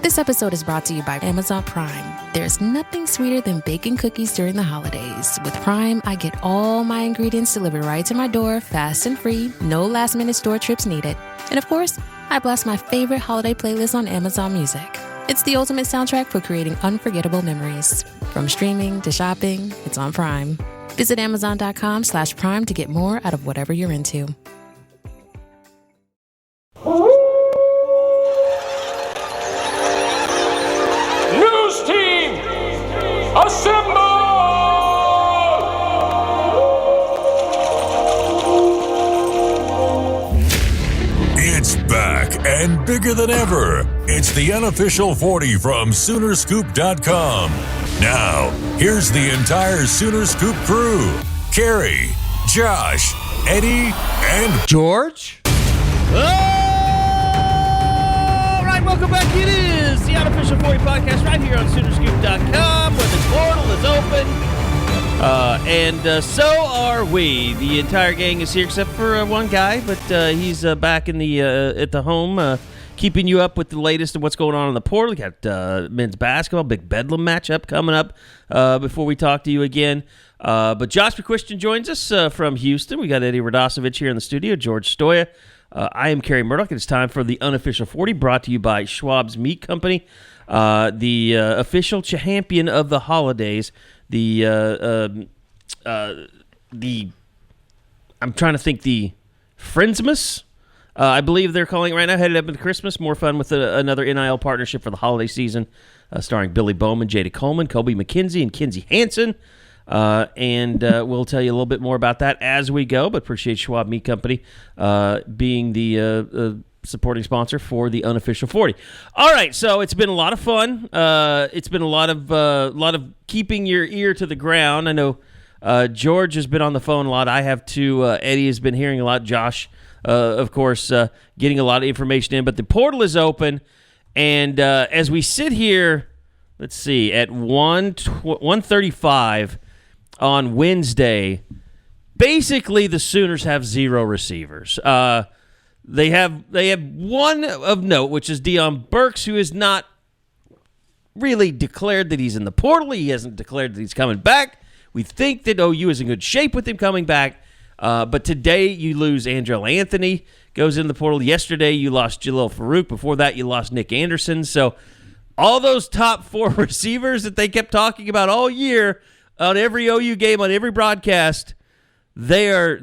This episode is brought to you by Amazon Prime. There's nothing sweeter than baking cookies during the holidays. With Prime, I get all my ingredients delivered right to my door, fast and free, no last-minute store trips needed. And of course, I blast my favorite holiday playlist on Amazon Music. It's the ultimate soundtrack for creating unforgettable memories. From streaming to shopping, it's on Prime. Visit Amazon.com/Prime to get more out of whatever you're into. News team, assemble! It's back and bigger than ever. It's the Unofficial 40 from Soonerscoop.com. Now, here's the entire Sooner Scoop crew. Carrie, Josh, Eddie, and George. All right, welcome back. It is the Unofficial 40 podcast right here on Soonerscoop.com where the portal is open. And so are we. The entire gang is here except for one guy, but he's back in the at the home, keeping you up with the latest of what's going on in the portal. We got men's basketball, big Bedlam matchup coming up before we talk to you again. But Josh McQuiston joins us from Houston. We got Eddie Radosevich here in the studio, George Stoya. I am Kerry Murdoch. It's time for the Unofficial 40, brought to you by Schwab's Meat Company, the official champion of the holidays. I'm trying to think, the Friendsmas, I believe they're calling it right now, headed up into Christmas. More fun with another NIL partnership for the holiday season, starring Billy Bowman, Jada Coleman, Kobe McKenzie, and Kinsey Hansen. And we'll tell you a little bit more about that as we go, but appreciate Schwab Meat Company being the supporting sponsor for the Unofficial 40. All right, so it's been a lot of fun. It's been a lot of keeping your ear to the ground. I know George has been on the phone a lot. I have too. Eddie has been hearing a lot. Josh, of course, getting a lot of information in. But the portal is open, and as we sit here, let's see, at 1:35 on Wednesday, basically the Sooners have zero receivers. They have one of note, which is Deion Burks, who has not really declared that he's in the portal. He hasn't declared that he's coming back. We think that OU is in good shape with him coming back. But today you lose Andrel Anthony, goes in the portal. Yesterday you lost Jalil Farooq. Before that you lost Nick Anderson. So all those top four receivers that they kept talking about all year on every OU game, on every broadcast, they're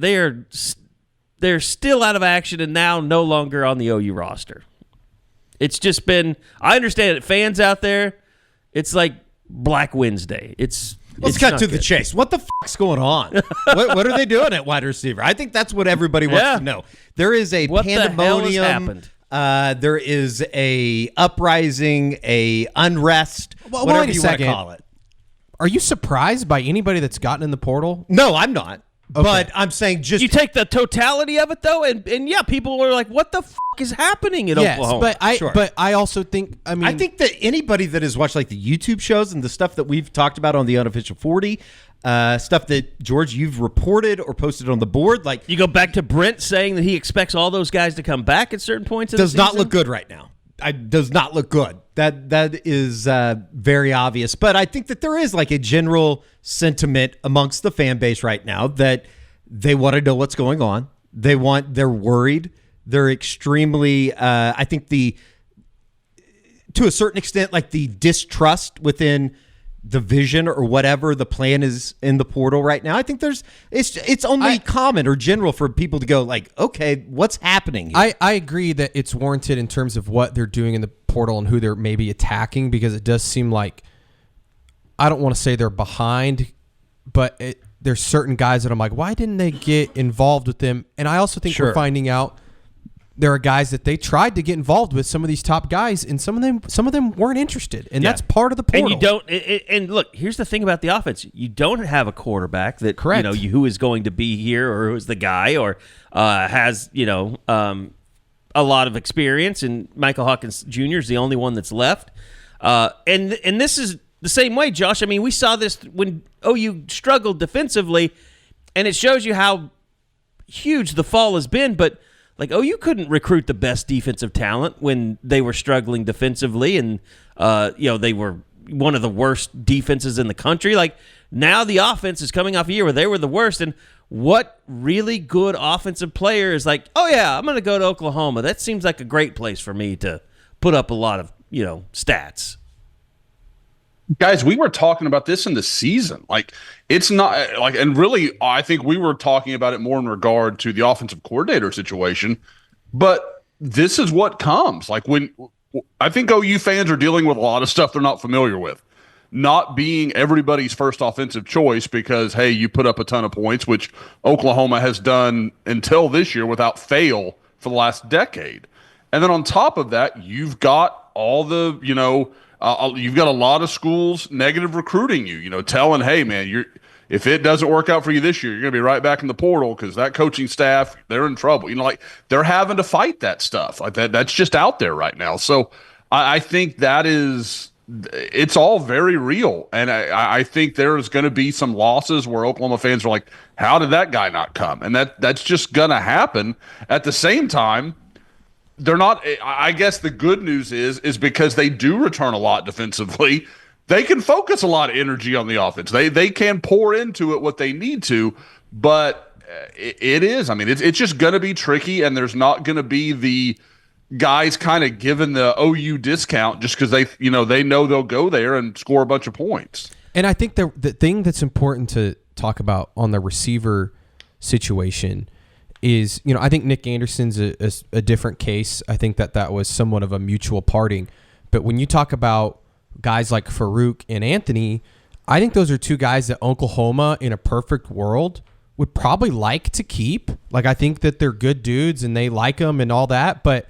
still out of action and now no longer on the OU roster. It's just been, I understand it, fans out there, it's like Black Wednesday. Let's cut to the chase. What the fuck's going on? what are they doing at wide receiver? I think that's what everybody wants to know. There is a pandemonium. What the hell has happened? There is a uprising, a unrest, whatever you want to call it. Are you surprised by anybody that's gotten in the portal? No, I'm not. Okay. But I'm saying just... You take the totality of it, though, and yeah, people are like, what the fuck is happening in Oklahoma? But I also think, I think that anybody that has watched like the YouTube shows and the stuff that we've talked about on the Unofficial 40, stuff that, George, you've reported or posted on the board, like... You go back to Brent saying that he expects all those guys to come back at certain points in the season? Does not look good right now. Does not look good. That is very obvious. But I think that there is like a general sentiment amongst the fan base right now that they want to know what's going on. They're worried. They're extremely, I think to a certain extent, like the distrust within the vision or whatever the plan is in the portal right now. I think it's only common or general for people to go like, okay, what's happening here? I agree that it's warranted in terms of what they're doing in the portal and who they're maybe attacking, because it does seem like, I don't want to say they're behind, but there's certain guys that I'm like, why didn't they get involved with them? And I also think we're finding out there are guys that they tried to get involved with, some of these top guys, and some of them weren't interested, and that's part of the portal. And you don't. And look, here's the thing about the offense: you don't have a quarterback that who is going to be here, or who's the guy, or has a lot of experience. And Michael Hawkins Jr. is the only one that's left. And this is the same way, Josh. I mean, we saw this when OU struggled defensively, and it shows you how huge the fall has been. But Like, OU couldn't recruit the best defensive talent when they were struggling defensively, and they were one of the worst defenses in the country. Like, now the offense is coming off a year where they were the worst, and what really good offensive player is like, oh yeah, I'm going to go to Oklahoma. That seems like a great place for me to put up a lot of stats. Guys, we were talking about this in the season. Like, it's not like, and really, I think we were talking about it more in regard to the offensive coordinator situation. But this is what comes. Like, when I think OU fans are dealing with a lot of stuff they're not familiar with, not being everybody's first offensive choice because, hey, you put up a ton of points, which Oklahoma has done until this year without fail for the last decade. And then on top of that, you've got all the, you've got a lot of schools negative recruiting you, telling, hey, man, if it doesn't work out for you this year, you're going to be right back in the portal because that coaching staff, they're in trouble. They're having to fight that stuff. Like that's just out there right now. So I think it's all very real. And I think there's going to be some losses where Oklahoma fans are like, how did that guy not come? And that's just going to happen. At the same time, they're not. I guess the good news is because they do return a lot defensively, they can focus a lot of energy on the offense. They can pour into it what they need to, but it is. I mean, it's just going to be tricky, and there's not going to be the guys kind of given the OU discount just because they know they'll go there and score a bunch of points. And I think the thing that's important to talk about on the receiver situation is, I think Nick Anderson's a different case. I think that was somewhat of a mutual parting. But when you talk about guys like Farooq and Anthony, I think those are two guys that Oklahoma, in a perfect world, would probably like to keep. Like, I think that they're good dudes and they like them and all that, but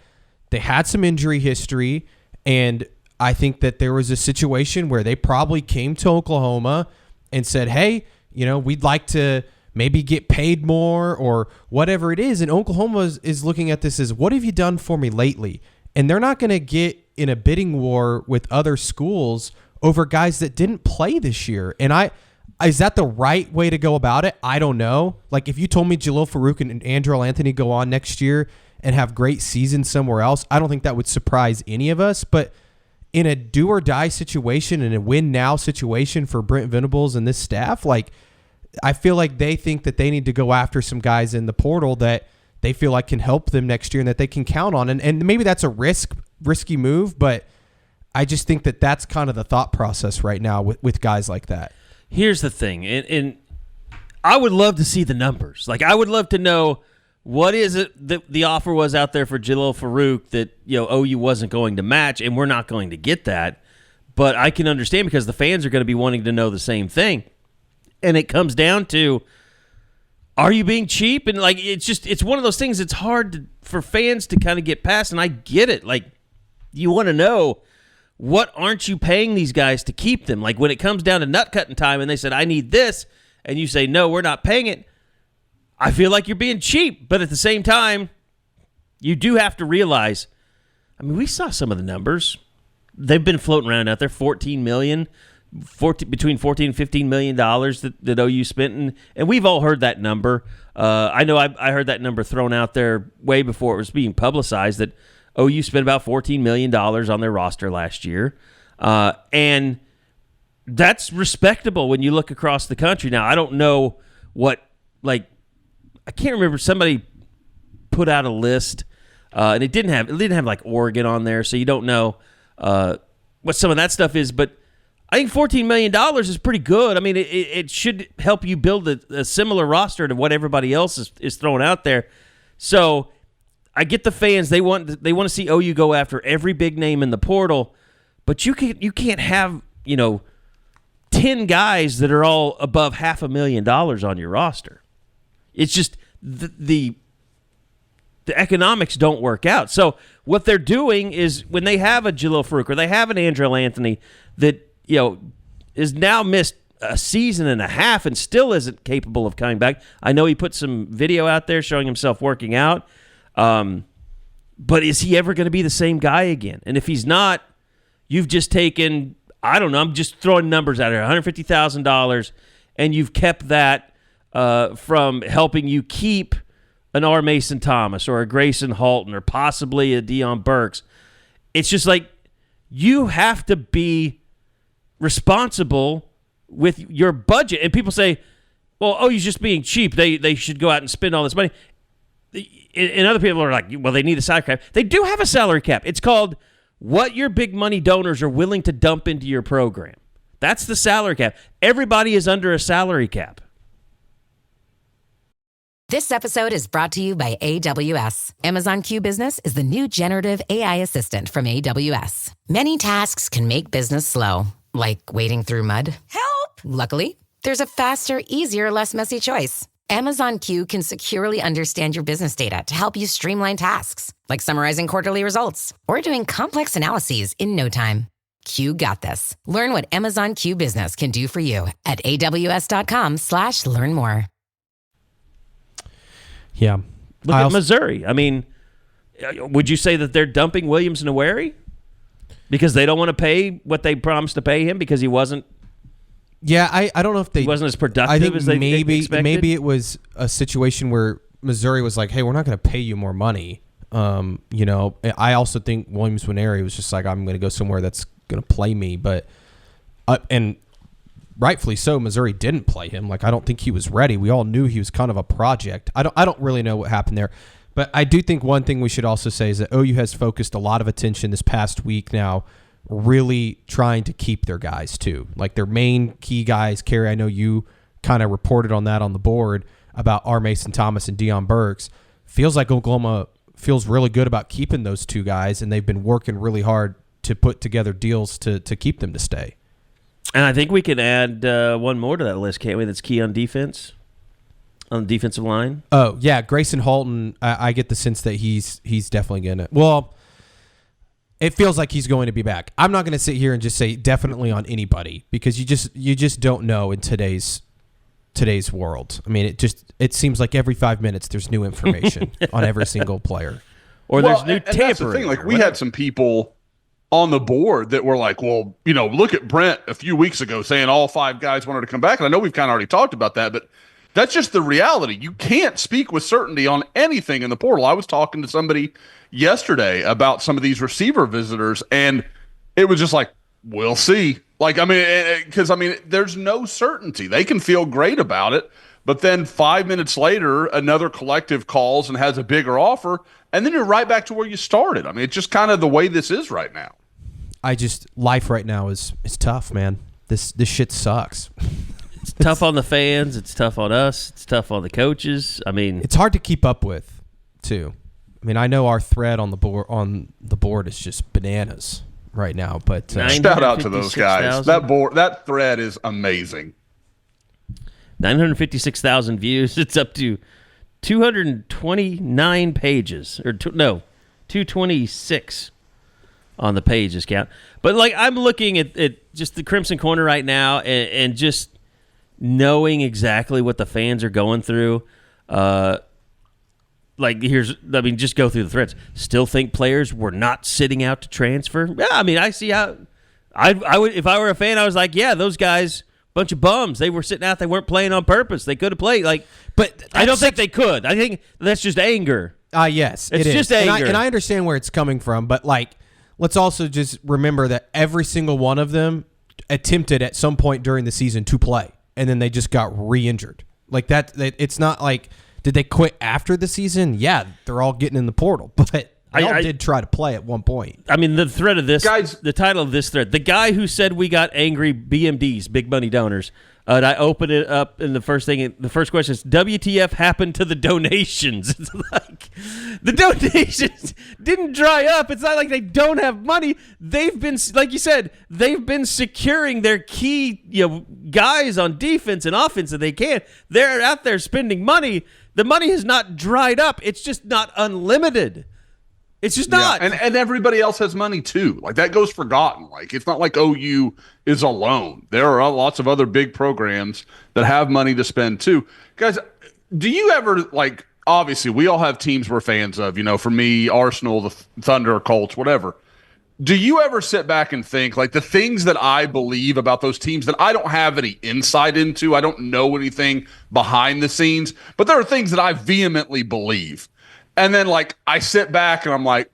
they had some injury history, and I think that there was a situation where they probably came to Oklahoma and said, hey, we'd like to maybe get paid more or whatever it is. And Oklahoma is looking at this as, what have you done for me lately? And they're not going to get in a bidding war with other schools over guys that didn't play this year. And is that the right way to go about it? I don't know. Like, if you told me Jalil Farooq and Andrel Anthony go on next year and have great seasons somewhere else, I don't think that would surprise any of us. But in a do or die situation and a win now situation for Brent Venables and this staff, like, I feel like they think that they need to go after some guys in the portal that they feel like can help them next year and that they can count on. And maybe that's a risky move, but I just think that that's kind of the thought process right now with guys like that. Here's the thing, and I would love to see the numbers. Like, I would love to know what is it that the offer was out there for Jalil Farooq that OU wasn't going to match, and we're not going to get that. But I can understand because the fans are going to be wanting to know the same thing. And it comes down to, are you being cheap? And like, it's one of those things that's hard for fans to kind of get past. And I get it. Like, you want to know, what aren't you paying these guys to keep them? Like, when it comes down to nut cutting time and they said, I need this, and you say, no, we're not paying it, I feel like you're being cheap. But at the same time, you do have to realize, I mean, we saw some of the numbers. They've been floating around out there, $14 million. Between $14 and $15 million that OU spent, and we've all heard that number. I know I heard that number thrown out there way before it was being publicized, that OU spent about $14 million on their roster last year, and that's respectable when you look across the country. Now, I don't know what, like, I can't remember, somebody put out a list, and it didn't have like Oregon on there, so you don't know what some of that stuff is, but I think $14 million is pretty good. I mean, it should help you build a similar roster to what everybody else is throwing out there. So I get the fans; they want to see OU go after every big name in the portal, but you can't have 10 guys that are all above $500,000 on your roster. It's just the economics don't work out. So what they're doing is, when they have a Jalil Farooq or they have an Andrel Anthony that is now missed a season and a half and still isn't capable of coming back. I know he put some video out there showing himself working out, but is he ever going to be the same guy again? And if he's not, you've just taken, I don't know, I'm just throwing numbers out here, $150,000, and you've kept that from helping you keep an R. Mason Thomas or a Grayson Halton or possibly a Deion Burks. It's just like you have to be responsible with your budget. And people say, well, he's just being cheap. They should go out and spend all this money. And other people are like, well, they need a salary cap. They do have a salary cap. It's called what your big money donors are willing to dump into your program. That's the salary cap. Everybody is under a salary cap. This episode is brought to you by AWS. Amazon Q Business is the new generative AI assistant from AWS. Many tasks can make business slow, like wading through mud. Help! Luckily, there's a faster, easier, less messy choice. Amazon Q can securely understand your business data to help you streamline tasks, like summarizing quarterly results or doing complex analyses in no time. Q got this. Learn what Amazon Q Business can do for you at aws.com/learn more. Yeah. Look at Missouri. I mean, would you say that they're dumping Williams Nwaneri because they don't want to pay what they promised to pay him because he wasn't? Yeah, I don't know if he wasn't as productive I think as they expected. Maybe it was a situation where Missouri was like, hey, we're not going to pay you more money. I also think Williams Nwaneri was just like, I'm going to go somewhere that's going to play me. But and rightfully so, Missouri didn't play him. Like, I don't think he was ready. We all knew he was kind of a project. I don't really know what happened there. But I do think one thing we should also say is that OU has focused a lot of attention this past week now really trying to keep their guys too. Like their main key guys. Kerry, I know you kind of reported on that on the board about R. Mason Thomas and Deion Burks. Feels like Oklahoma feels really good about keeping those two guys, and they've been working really hard to put together deals to keep them to stay. And I think we can add one more to that list, can't we? That's key on defense, on the defensive line. Oh, yeah. Grayson Halton, I get the sense that he's definitely going to – well, it feels like he's going to be back. I'm not going to sit here and just say definitely on anybody because you just don't know in today's world. I mean, it seems like every 5 minutes there's new information on every single player. Or there's new tampering. That's the thing. Like we had some people on the board that were like, well, look at Brent a few weeks ago saying all 5 guys wanted to come back. And I know we've kind of already talked about that, but that's just the reality. You can't speak with certainty on anything in the portal. I was talking to somebody yesterday about some of these receiver visitors, and it was just like, we'll see. Like, because there's no certainty. They can feel great about it, but then 5 minutes later, another collective calls and has a bigger offer, and then you're right back to where you started. I mean, it's just kind of the way this is right now. Life right now is tough, man. This shit sucks. It's tough on the fans. It's tough on us. It's tough on the coaches. I mean, it's hard to keep up with, too. I mean, I know our thread on the board is just bananas right now, but shout out to those guys. That thread is amazing. 956,000 views. It's up to 229 pages, 226 on the pages count. But like, I'm looking at just the Crimson Corner right now, and just knowing exactly what the fans are going through. Just go through the threads. Still think players were not sitting out to transfer. Yeah, I mean, I see how I would, if I were a fan, I was like, yeah, those guys, bunch of bums. They were sitting out. They weren't playing on purpose. They could have played. But I don't think they could. I think that's just anger. Yes, it's just anger. And I understand where it's coming from, but let's also just remember that every single one of them attempted at some point during the season to play, and then they just got re-injured. Like that. It's not like. Did they quit after the season? Yeah, they're all getting in the portal, but they all did try to play at one point. I mean, the thread of this, guys, the title of this thread, the guy who said we got angry BMDs, big money donors, and I open it up, and the first question is, WTF happened to the donations? It's like, the donations didn't dry up. It's not like they don't have money. They've been, like you said, they've been securing their key guys on defense and offense that they can. They're out there spending money. The money has not dried up. It's just not unlimited. It's just not. And everybody else has money too. Like, that goes forgotten. Like, it's not like OU is alone. There are lots of other big programs that have money to spend too. Guys, do you ever, obviously we all have teams we're fans of, for me, Arsenal, the Thunder, Colts, whatever. do you ever sit back and think, like, the things that I believe about those teams that I don't have any insight into, I don't know anything behind the scenes, but there are things that I vehemently believe. And then, like, I sit back and I'm like,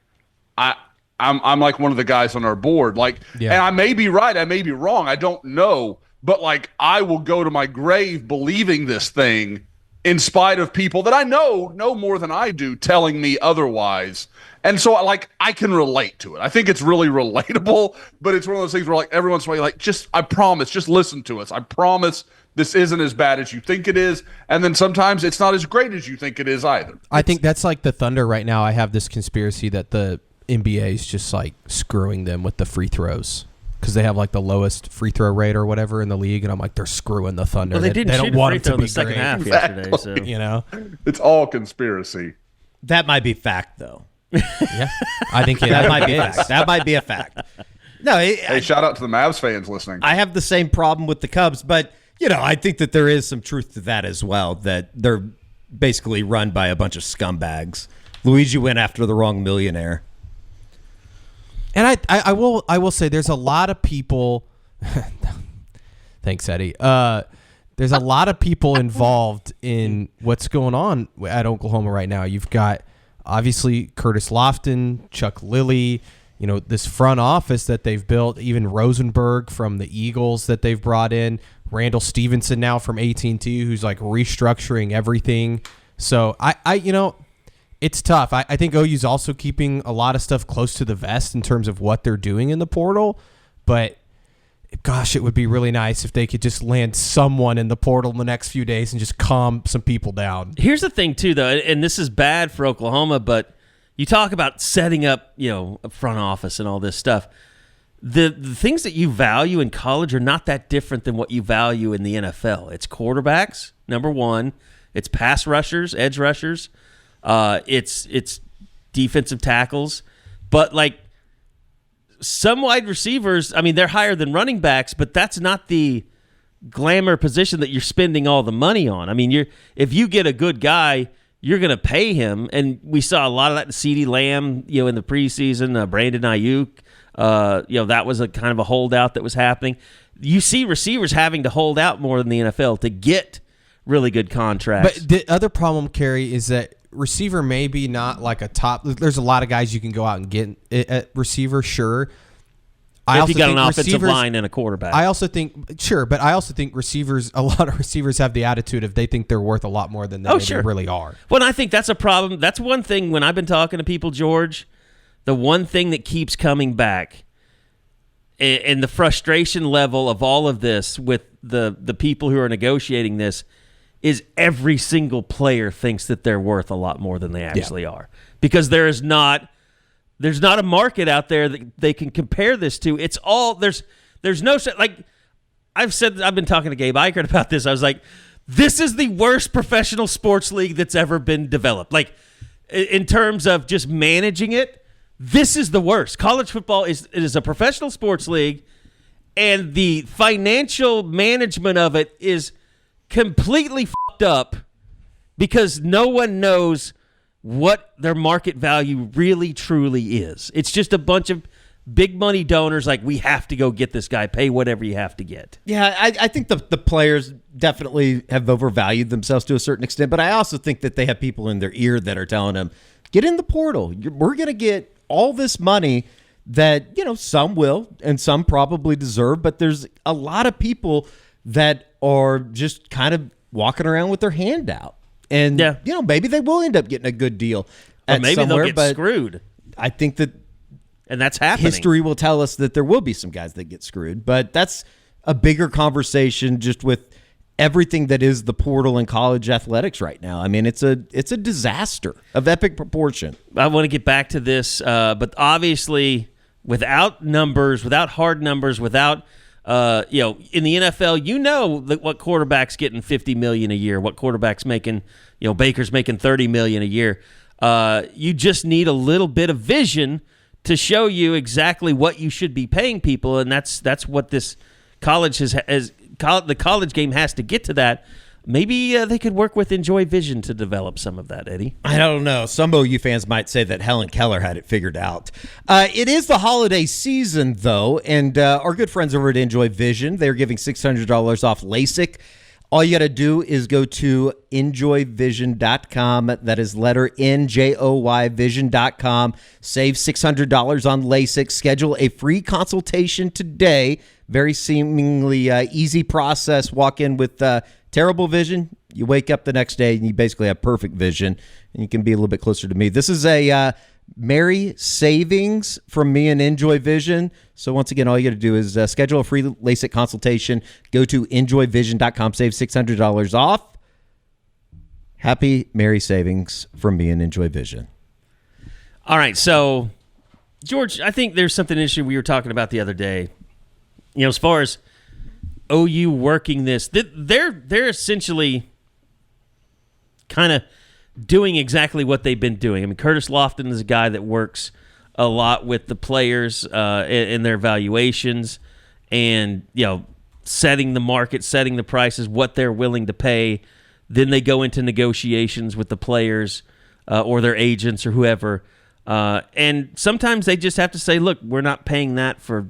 I'm like one of the guys on our board. Like, and I may be right, I may be wrong, I don't know. But, like, I will go to my grave believing this thing in spite of people that I know more than I do telling me otherwise. And so, like, I can relate to it. I think it's really relatable, but it's one of those things where, like, every once in a while, like, I promise, just listen to us. I promise this isn't as bad as you think it is. And then sometimes it's not as great as you think it is either. I think that's like the Thunder right now. I have this conspiracy that the NBA is just, like, screwing them with the free throws because they have, like, the lowest free throw rate or whatever in the league. And I'm like, they're screwing the Thunder. Well, they didn't shoot don't want a free throw them to in be the second great. half yesterday. So. You know? It's all conspiracy. That might be fact, though. Yeah, I think that might be a fact. That might be a fact. No, hey, shout out to the Mavs fans listening. I have the same problem with the Cubs, but I think that there is some truth to that as well. That they're basically run by a bunch of scumbags. Luigi went after the wrong millionaire, and I will say there's a lot of people. Thanks, Eddie. There's a lot of people involved in what's going on at Oklahoma right now. You've got. Obviously, Curtis Lofton, Chuck Lilly, this front office that they've built, even Rosenberg from the Eagles that they've brought in, Randall Stevenson now from AT&T, who's like restructuring everything. So, it's tough. I think OU's also keeping a lot of stuff close to the vest in terms of what they're doing in the portal. But, gosh, it would be really nice if they could just land someone in the portal in the next few days and just calm some people down. Here's the thing, too, though, and this is bad for Oklahoma, but you talk about setting up, a front office and all this stuff. The things that you value in college are not that different than what you value in the NFL. It's quarterbacks, number one. It's pass rushers, edge rushers. It's defensive tackles. But, like, some wide receivers, I mean, they're higher than running backs, but that's not the glamour position that you're spending all the money on. I mean, if you get a good guy, you're going to pay him, and we saw a lot of that in CeeDee Lamb, in the preseason. Brandon Ayuk, that was a kind of a holdout that was happening. You see receivers having to hold out more than the NFL to get really good contracts. But the other problem, Kerry, is that receiver maybe not like a top. There's a lot of guys you can go out and get at receiver, sure. If you got an offensive line and a quarterback. I also think, sure, but I also think a lot of receivers have the attitude if they think they're worth a lot more than they really are. Well, I think that's a problem. That's one thing when I've been talking to people, George, the one thing that keeps coming back and the frustration level of all of this with the people who are negotiating this is every single player thinks that they're worth a lot more than they actually are. Because there's not a market out there that they can compare this to. It's all there's no, like I've been talking to Gabe Eichert about this. I was like, this is the worst professional sports league that's ever been developed. Like in terms of just managing it, this is the worst. College football is a professional sports league, and the financial management of it is completely fucked up because no one knows what their market value really truly is. It's just a bunch of big money donors like, we have to go get this guy, pay whatever you have to get. Yeah, I think the players definitely have overvalued themselves to a certain extent, but I also think that they have people in their ear that are telling them, get in the portal. We're going to get all this money that, some will and some probably deserve, but there's a lot of people that are just kind of walking around with their hand out. And, maybe they will end up getting a good deal. Or maybe they'll get screwed. I think that and that's happening. History will tell us that there will be some guys that get screwed. But that's a bigger conversation just with everything that is the portal in college athletics right now. I mean, it's a disaster of epic proportion. I want to get back to this, but obviously without numbers, without hard numbers, without in the NFL, what quarterback's getting $50 million a year, what quarterback's making, Baker's making $30 million a year. You just need a little bit of vision to show you exactly what you should be paying people, and that's what this college the college game has to get to that. maybe they could work with Enjoy Vision to develop some of that, Eddie. I don't know. Some OU fans might say that Helen Keller had it figured out. It is the holiday season, though, and our good friends over at Enjoy Vision, they're giving $600 off LASIK. All you got to do is go to enjoyvision.com. That is letter NJOY vision.com. Save $600 on LASIK. Schedule a free consultation today. Very seemingly easy process. Walk in with terrible vision. You wake up the next day and you basically have perfect vision, and you can be a little bit closer to me. This is a Merry savings from me and Enjoy Vision. So once again, all you got to do is schedule a free LASIK consultation. Go to enjoyvision.com. Save $600 off. Happy Merry savings from me and Enjoy Vision. All right, so George, I think there's something interesting we were talking about the other day. You know, as far as OU working this, they're essentially kind of doing exactly what they've been doing. I mean, Curtis Lofton is a guy that works a lot with the players in their valuations, and setting the market, setting the prices, what they're willing to pay. Then they go into negotiations with the players or their agents or whoever, and sometimes they just have to say, "Look, we're not paying that for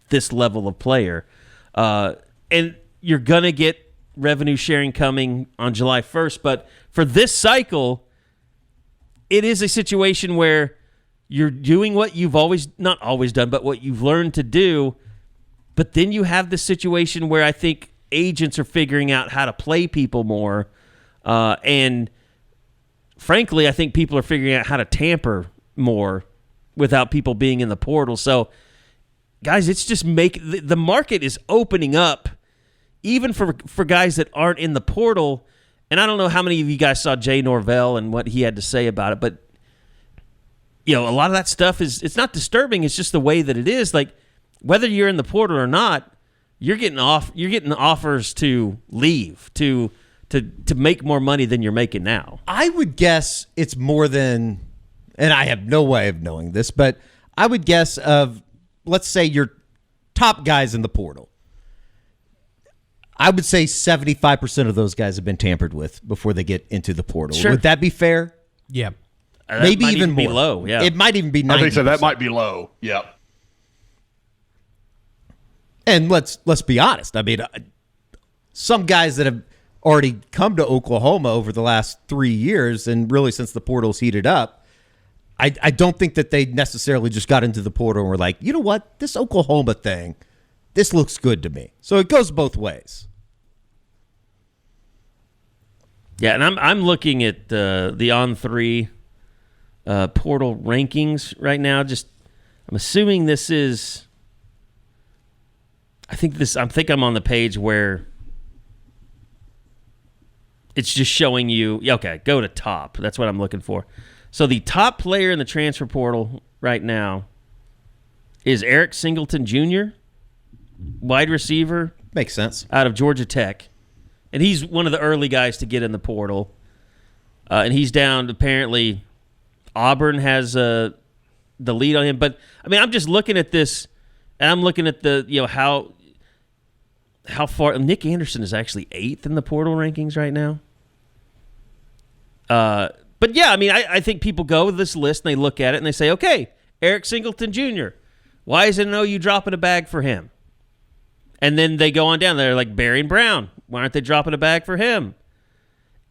this level of player," and you're gonna get revenue sharing coming on July 1st, but for this cycle, it is a situation where you're doing what you've not always done, but what you've learned to do. But then you have this situation where I think agents are figuring out how to play people more. And frankly, I think people are figuring out how to tamper more without people being in the portal. So, guys, it's just the market is opening up even for guys that aren't in the portal. And I don't know how many of you guys saw Jay Norvell and what he had to say about it, but a lot of that stuff it's not disturbing. It's just the way that it is. Like, whether you're in the portal or not, you're getting offers to leave, to make more money than you're making now. I would guess it's more than, and I have no way of knowing this, but I would guess let's say your top guys in the portal. I would say 75% of those guys have been tampered with before they get into the portal. Sure. Would that be fair? Yeah. Maybe even more. Be low, yeah. It might even be 90%. I think so. That might be low. Yeah. And let's be honest. I mean, some guys that have already come to Oklahoma over the last 3 years, and really since the portal's heated up, I don't think that they necessarily just got into the portal and were like, you know what, this Oklahoma thing, this looks good to me. So it goes both ways. Yeah, and I'm looking at the On3 portal rankings right now. I'm assuming this is. I think I'm on the page where it's just showing you. Okay, go to top. That's what I'm looking for. So the top player in the transfer portal right now is Eric Singleton Jr., wide receiver. Makes sense. Out of Georgia Tech. And he's one of the early guys to get in the portal. And he's down, apparently, Auburn has the lead on him. But, I mean, I'm just looking at this, and I'm looking at how far. Nick Anderson is actually 8th in the portal rankings right now. But, yeah, I mean, I think people go with this list, and they look at it, and they say, okay, Eric Singleton Jr., why isn't OU dropping a bag for him? And then they go on down. They're like, Barry Brown, why aren't they dropping a bag for him?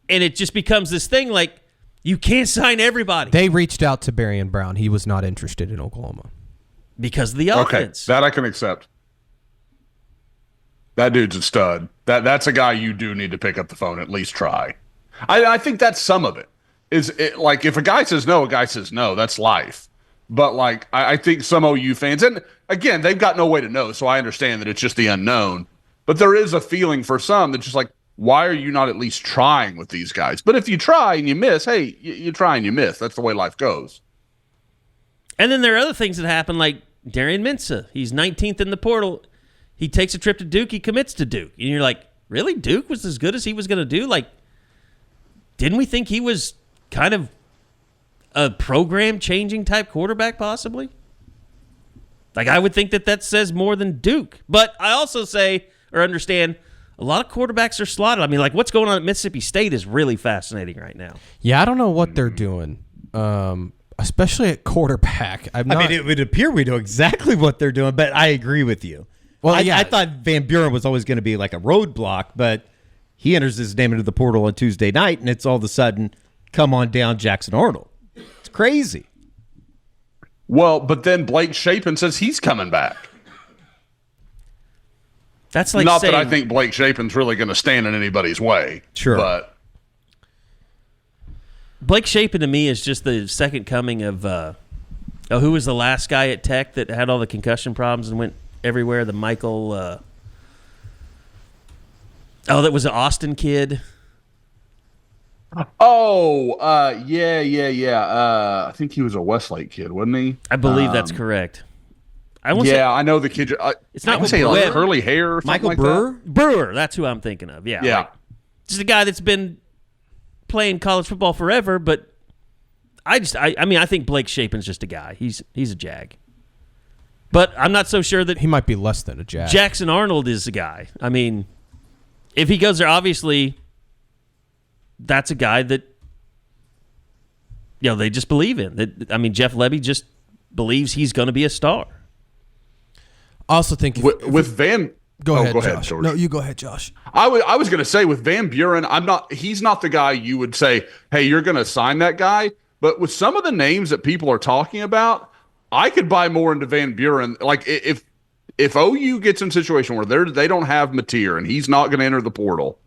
And it just becomes this thing like, you can't sign everybody. They reached out to Barry and Brown. He was not interested in Oklahoma. Because of the offense. Okay, that I can accept. That dude's a stud. That's a guy you do need to pick up the phone, at least try. I think that's some of it. Like, if a guy says no, a guy says no. That's life. But, like, I think some OU fans, and again, they've got no way to know, so I understand that it's just the unknown. But there is a feeling for some that's just like, why are you not at least trying with these guys? But if you try and you miss, hey, you try and you miss. That's the way life goes. And then there are other things that happen, like Darian Mensah. He's 19th in the portal. He takes a trip to Duke. He commits to Duke. And you're like, really? Duke was as good as he was going to do? Like, didn't we think he was kind of a program-changing type quarterback, possibly? Like, I would think that says more than Duke. But I also say, or understand, a lot of quarterbacks are slotted. I mean, like what's going on at Mississippi State is really fascinating right now. Yeah, I don't know what they're doing, especially at quarterback. I mean, it would appear we know exactly what they're doing, but I agree with you. Well, I thought Van Buren was always going to be like a roadblock, but he enters his name into the portal on Tuesday night, and it's all of a sudden, come on down, Jackson Arnold. It's crazy. Well, but then Blake Shapen says he's coming back. That's like not saying, that I think Blake Shapen's really going to stand in anybody's way. Sure. But Blake Shapen to me is just the second coming of who was the last guy at Tech that had all the concussion problems and went everywhere? The Michael that was an Austin kid. Yeah. I think he was a Westlake kid, wasn't he? I believe that's correct. I know the kid. It's not say like curly hair or Michael like Brewer? that. Brewer, that's who I'm thinking of. Yeah. Yeah. Like, just a guy that's been playing college football forever, but I think Blake Shapen's just a guy. He's a jag. But I'm not so sure that he might be less than a jag. Jackson Arnold is a guy. I mean, if he goes there, obviously that's a guy that they just believe in. Jeff Lebby just believes he's going to be a star. I also think with Van. Go ahead, Josh. George. No, you go ahead, Josh. I was going to say with Van Buren, he's not the guy you would say, hey, you're going to sign that guy. But with some of the names that people are talking about, I could buy more into Van Buren. Like if OU gets in a situation where they don't have Mateer and he's not going to enter the portal,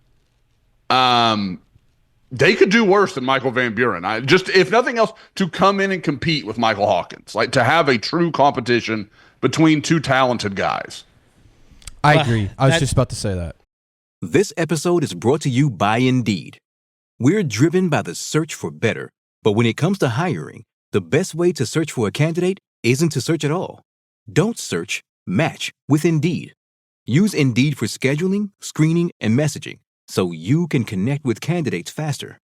they could do worse than Michael Van Buren. If nothing else, to come in and compete with Michael Hawkins, like to have a true competition between two talented guys. I agree. I was just about to say that. This episode is brought to you by Indeed. We're driven by the search for better, but when it comes to hiring, the best way to search for a candidate isn't to search at all. Don't search, match with Indeed. Use Indeed for scheduling, screening, and messaging so you can connect with candidates faster.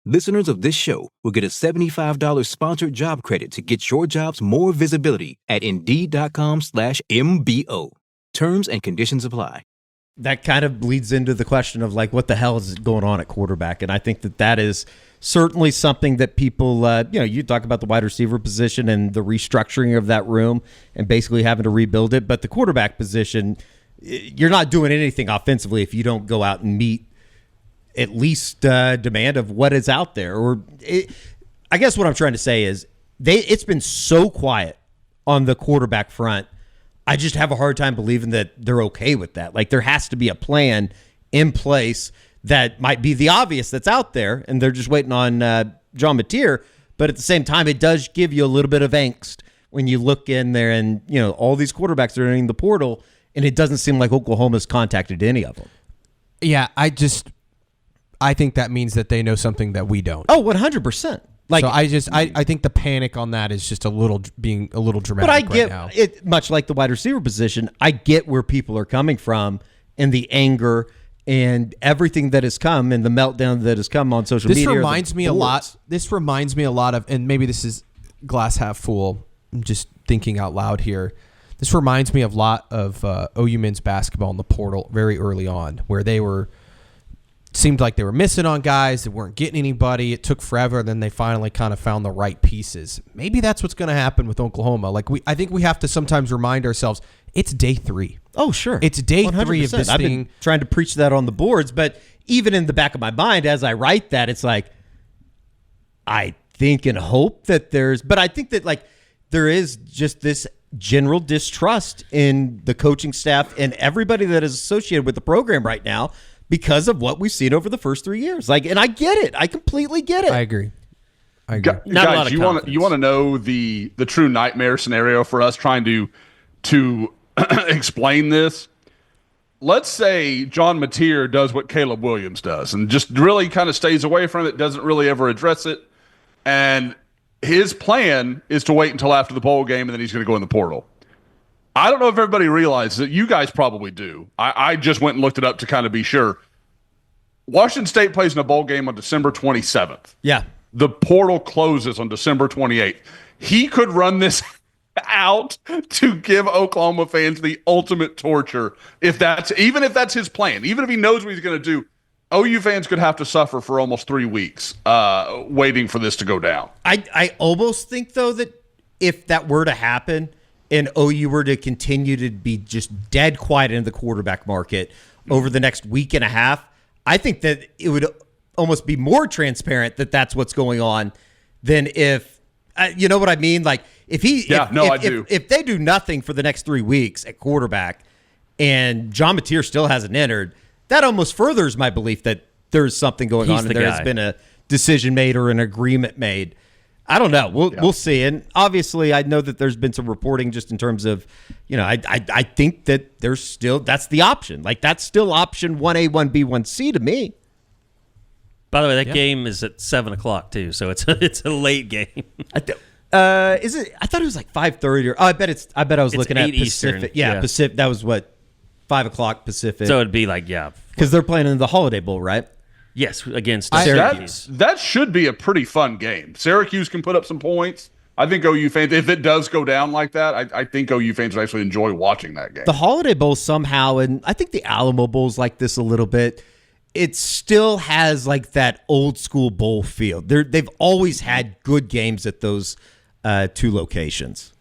Listeners of this show will get a $75 sponsored job credit to get your jobs more visibility at Indeed.com/MBO. Terms and conditions apply. That kind of bleeds into the question of like, what the hell is going on at quarterback? And I think that is certainly something that people, you talk about the wide receiver position and the restructuring of that room and basically having to rebuild it. But the quarterback position, you're not doing anything offensively if you don't go out and meet at least demand of what is out there. I guess what I'm trying to say is it's been so quiet on the quarterback front. I just have a hard time believing that they're okay with that. Like there has to be a plan in place that might be the obvious that's out there, and they're just waiting on John Mateer. But at the same time, it does give you a little bit of angst when you look in there and all these quarterbacks are entering the portal, and it doesn't seem like Oklahoma's contacted any of them. Yeah, I think that means that they know something that we don't. Oh, 100%. Like, so I think the panic on that is just being a little dramatic. But I get right now. it, much like the wide receiver position. I get where people are coming from and the anger and everything that has come and the meltdown that has come on social media. This reminds me a lot of, and maybe this is glass half full. I'm just thinking out loud here. This reminds me of a lot of OU men's basketball in the portal very early on, where seemed like they were missing on guys that weren't getting anybody. It took forever, and then they finally kind of found the right pieces. Maybe that's what's going to happen with Oklahoma. I think we have to sometimes remind ourselves it's day 3. Oh, sure. It's day 3 of this I've thing. been trying to preach that on the boards, but even in the back of my mind as I write that, it's like I think and hope that but I think that there is just this general distrust in the coaching staff and everybody that is associated with the program right now, because of what we've seen over the first 3 years. And I get it. I completely get it. I agree. Not a lot Guys, of you want to know the true nightmare scenario for us trying to explain this? Let's say John Mateer does what Caleb Williams does and just really kind of stays away from it, doesn't really ever address it. And his plan is to wait until after the bowl game, and then he's going to go in the portal. I don't know if everybody realizes it. You guys probably do. I just went and looked it up to kind of be sure. Washington State plays in a bowl game on December 27th. Yeah. The portal closes on December 28th. He could run this out to give Oklahoma fans the ultimate torture. Even if that's his plan, even if he knows what he's going to do, OU fans could have to suffer for almost 3 weeks waiting for this to go down. I almost think, though, that if that were to happen and OU were to continue to be just dead quiet in the quarterback market over the next week and a half, I think that it would almost be more transparent that that's what's going on than if, you know what I mean? Like I do. If they do nothing for the next 3 weeks at quarterback and John Mateer still hasn't entered, that almost furthers my belief that there's something going on and there has been a decision made or an agreement made. I don't know. We'll see. And obviously, I know that there's been some reporting just in terms of, I think that that's the option. Like, that's still option 1A, 1B, 1C to me. By the way, that game is at 7 o'clock too, so it's a late game. Is it? I thought it was like 5:30 or. Oh, I bet I was looking at Pacific. Eastern. Yeah, Pacific. That was what, 5 o'clock Pacific. So it'd be like because they're playing in the Holiday Bowl, right? Yes, against Syracuse. That should be a pretty fun game. Syracuse can put up some points. I think OU fans, if it does go down like that, I think OU fans would actually enjoy watching that game. The Holiday Bowl somehow, and I think the Alamo Bowl's like this a little bit. It still has like that old school bowl feel. They've always had good games at those two locations.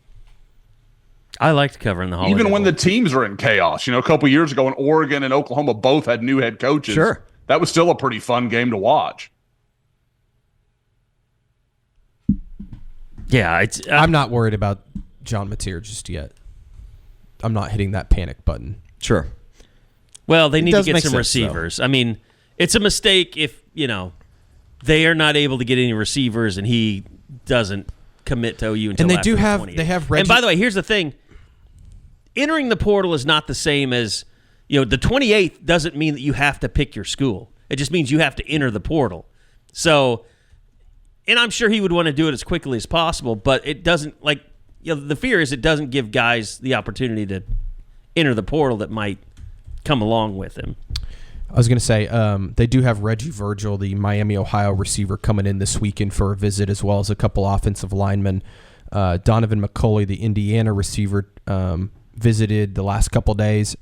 I liked covering the Holiday Even when Bowl. the teams are in chaos. A couple years ago when Oregon and Oklahoma both had new head coaches. Sure. That was still a pretty fun game to watch. Yeah, I'm not worried about John Mateer just yet. I'm not hitting that panic button. Sure. Well, they need to get some sense, receivers. I mean, it's a mistake if, they are not able to get any receivers and he doesn't commit to OU until and they after do the have 28th. they have Reggie. And by the way, here's the thing. Entering the portal is not the same as, the 28th doesn't mean that you have to pick your school. It just means you have to enter the portal. So, and I'm sure he would want to do it as quickly as possible, but it doesn't, the fear is it doesn't give guys the opportunity to enter the portal that might come along with him. I was going to say, they do have Reggie Virgil, the Miami, Ohio receiver, coming in this weekend for a visit, as well as a couple offensive linemen. Donovan McCulley, the Indiana receiver, visited the last couple days.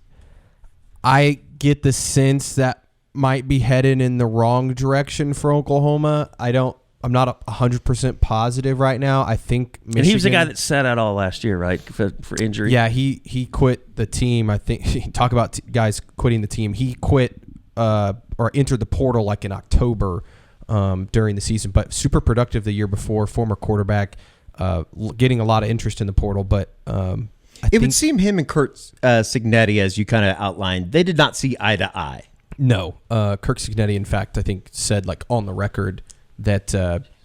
I get the sense that might be headed in the wrong direction for Oklahoma. I'm not 100% positive right now. I think Michigan, and he was the guy that sat out all last year, right, for injury. Yeah, he quit the team. I think talk about guys quitting the team. He quit or entered the portal like in October during the season, but super productive the year before. Former quarterback, getting a lot of interest in the portal, but. It would seem him and Kurt Cignetti, as you kind of outlined, they did not see eye to eye. No. Kirk Cignetti, in fact, I think said on the record that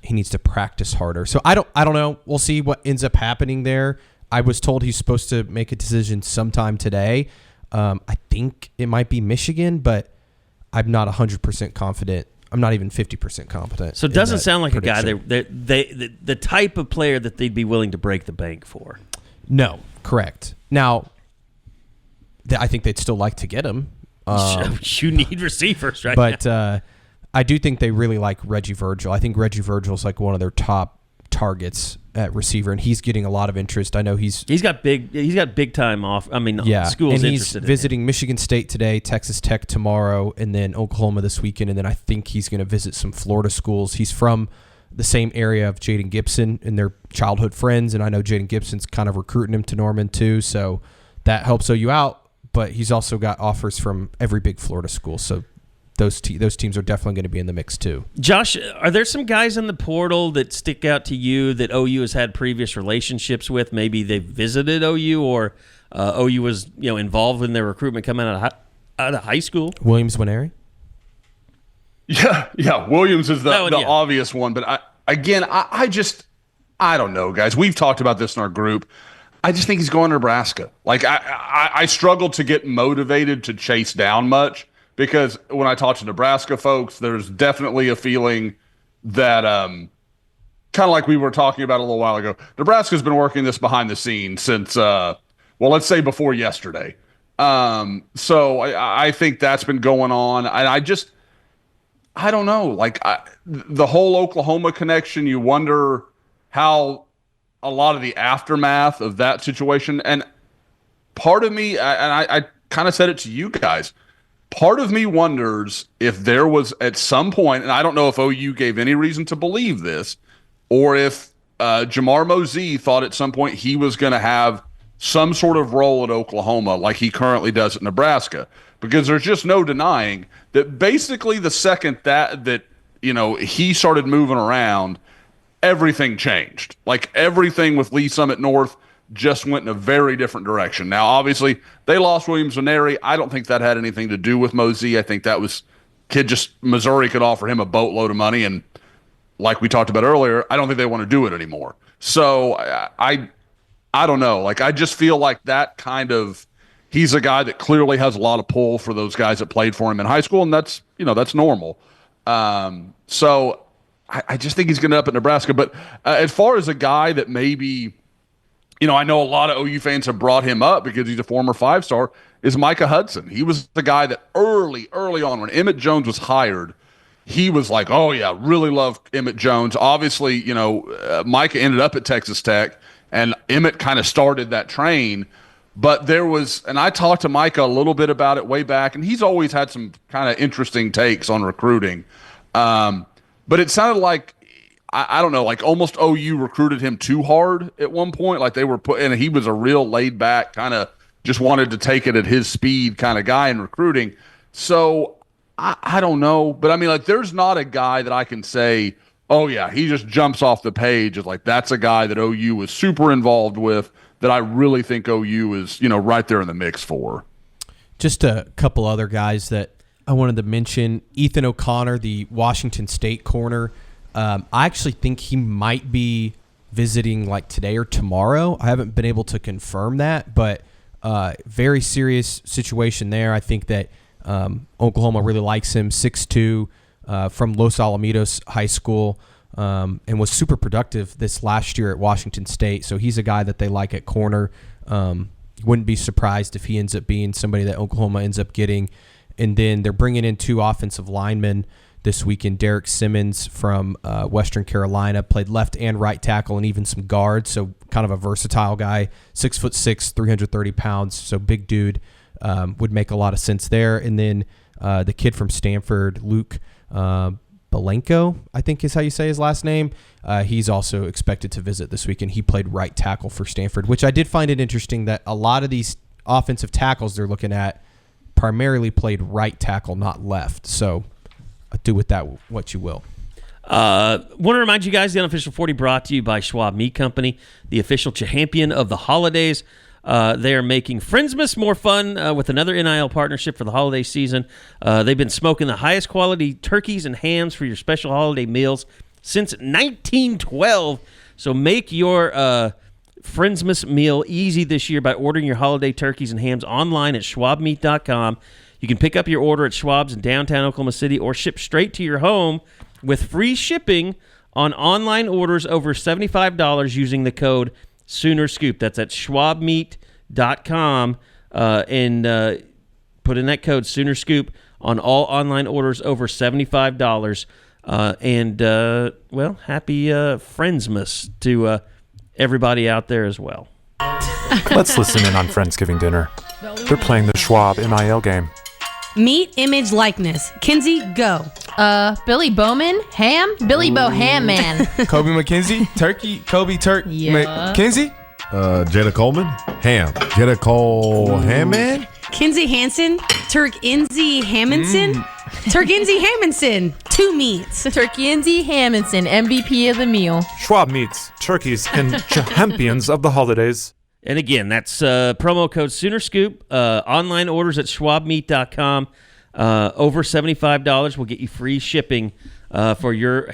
he needs to practice harder. So I don't know. We'll see what ends up happening there. I was told he's supposed to make a decision sometime today. I think it might be Michigan, but I'm not 100% confident. I'm not even 50% confident. So it doesn't sound like prediction. a guy the type of player that they'd be willing to break the bank for. No, correct. Now, I think they'd still like to get him. You need receivers right but, now. I do think they really like Reggie Virgil. I think Reggie Virgil is one of their top targets at receiver, and he's getting a lot of interest. I know he's got big time off. I mean, schools and interested he's visiting Michigan State today, Texas Tech tomorrow, and then Oklahoma this weekend, and then I think he's going to visit some Florida schools. He's from the same area of Jaden Gibson, and they're childhood friends, and I know Jaden Gibson's kind of recruiting him to Norman too, so that helps OU out, but he's also got offers from every big Florida school, so those teams are definitely going to be in the mix too. Josh, are there some guys in the portal that stick out to you that OU has had previous relationships with? Maybe they've visited OU or OU was involved in their recruitment coming out of high school? Williams Nwaneri? Yeah. Williams is the obvious one, but I don't know, guys. We've talked about this in our group. I just think he's going to Nebraska. I struggle to get motivated to chase down much because when I talk to Nebraska folks, there's definitely a feeling that kind of like we were talking about a little while ago. Nebraska's been working this behind the scenes since, let's say before yesterday. So I think that's been going on, and I don't know. The whole Oklahoma connection, you wonder how a lot of the aftermath of that situation. And part of me, I kind of said it to you guys, part of me wonders if there was at some point, and I don't know if OU gave any reason to believe this, or if Jamar Mosey thought at some point he was going to have some sort of role at Oklahoma like he currently does at Nebraska. Because there's just no denying that basically the second that he started moving around, everything changed. Like everything with Lee Summit North just went in a very different direction. Now, obviously, they lost Williams Nwaneri. I don't think that had anything to do with Mosey. I think that was Missouri could offer him a boatload of money, and like we talked about earlier, I don't think they want to do it anymore. So I don't know. Like I just feel like that kind of he's a guy that clearly has a lot of pull for those guys that played for him in high school, and that's normal. So I just think he's going to end up at Nebraska. But as far as a guy that maybe, I know a lot of OU fans have brought him up because he's a former 5-star, is Micah Hudson. He was the guy that early on when Emmett Jones was hired, he was like, oh, yeah, really love Emmett Jones. Obviously, Micah ended up at Texas Tech, and Emmett kind of started that train. But there was, and I talked to Micah a little bit about it way back, and he's always had some kind of interesting takes on recruiting. But it sounded like, I don't know, like almost OU recruited him too hard at one point. Like they were and he was a real laid back kind of just wanted to take it at his speed kind of guy in recruiting. So I don't know. But I mean, like there's not a guy that I can say, oh yeah, he just jumps off the page. It's like, that's a guy that OU was super involved with that I really think OU is, right there in the mix for. Just a couple other guys that I wanted to mention. Ethan O'Connor, the Washington State corner. I actually think he might be visiting like today or tomorrow. I haven't been able to confirm that, but very serious situation there. I think that Oklahoma really likes him, 6'2", from Los Alamitos High School, and was super productive this last year at Washington State. So he's a guy that they like at corner. Wouldn't be surprised if he ends up being somebody that Oklahoma ends up getting. And then they're bringing in 2 offensive linemen this weekend. Derek Simmons from Western Carolina played left and right tackle and even some guards. So kind of a versatile guy, 6'6", 330 pounds. So big dude, would make a lot of sense there. And then the kid from Stanford, Luke Balenko, I think is how you say his last name. He's also expected to visit this weekend. He played right tackle for Stanford, which I did find it interesting that a lot of these offensive tackles they're looking at primarily played right tackle, not left. So do with that what you will. Want to remind you guys, the Unofficial 40 brought to you by Schwab Meat Company, the official champion of the holidays. They are making Friendsmas more fun with another NIL partnership for the holiday season. They've been smoking the highest quality turkeys and hams for your special holiday meals since 1912. So make your Friendsmas meal easy this year by ordering your holiday turkeys and hams online at schwabmeat.com. You can pick up your order at Schwab's in downtown Oklahoma City or ship straight to your home with free shipping on online orders over $75 using the code SoonerScoop. That's at schwabmeat.com and put in that code SoonerScoop on all online orders over $75. Happy Friendsmas to everybody out there as well. Let's listen in on Friendsgiving dinner. They're playing the Schwab NIL game. Meet, image, likeness. Kinsey, go. Billy Bowman, ham. Billy Bo Ham Man. Kobe McKenzie, turkey. Kobe Turk. Yeah. McKenzie. Jada Coleman, ham. Jada Cole, ham man. Kinsey Hansen, Turk Inzi Hammondson. Turk Inzi Hammondson, 2 meats. Turkey Inzi Hammondson, MVP of the meal. Schwab meats, turkeys, and champions of the holidays. And again, that's promo code SoonerScoop. Online orders at schwabmeat.com. Over $75 will get you free shipping for your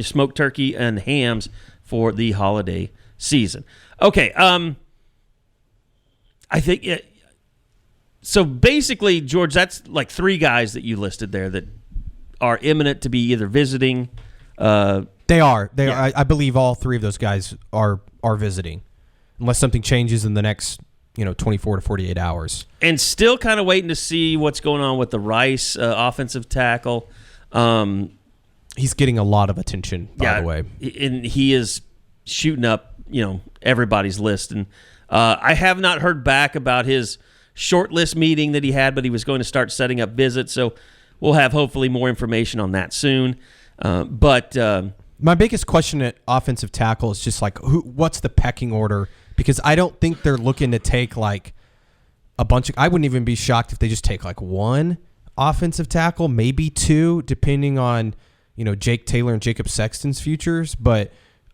smoked turkey and hams for the holiday season. Okay, I think so. Basically, George, that's like 3 guys that you listed there that are imminent to be either visiting. They are. I believe all 3 of those guys are visiting, unless something changes in the next 24 to 48 hours. And still kind of waiting to see what's going on with the Rice offensive tackle. He's getting a lot of attention, by the way. And he is shooting up, everybody's list. And I have not heard back about his short list meeting that he had, but he was going to start setting up visits. So we'll have hopefully more information on that soon. But my biggest question at offensive tackle is just like, what's the pecking order? Because I don't think they're looking to take like a bunch of. I wouldn't even be shocked if they just take like one offensive tackle, maybe two, depending on Jake Taylor and Jacob Sexton's futures. But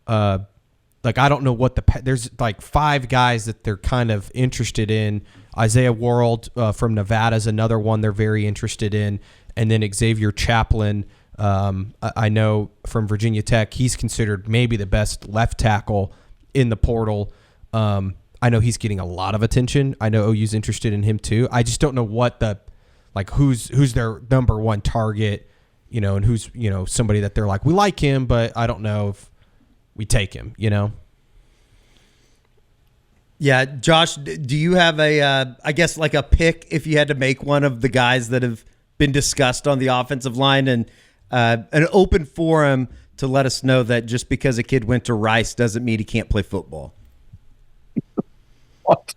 like I don't know what there's like 5 guys that they're kind of interested in. Isaiah World from Nevada is another one they're very interested in, and then Xavier Chaplin. I know from Virginia Tech, he's considered maybe the best left tackle in the portal. I know he's getting a lot of attention. I know OU's interested in him too. I just don't know what who's their number one target, and who's, somebody that they're like, we like him, but I don't know if we take him, Yeah, Josh, do you have I guess like a pick if you had to make one of the guys that have been discussed on the offensive line, and an open forum to let us know that just because a kid went to Rice doesn't mean he can't play football? What?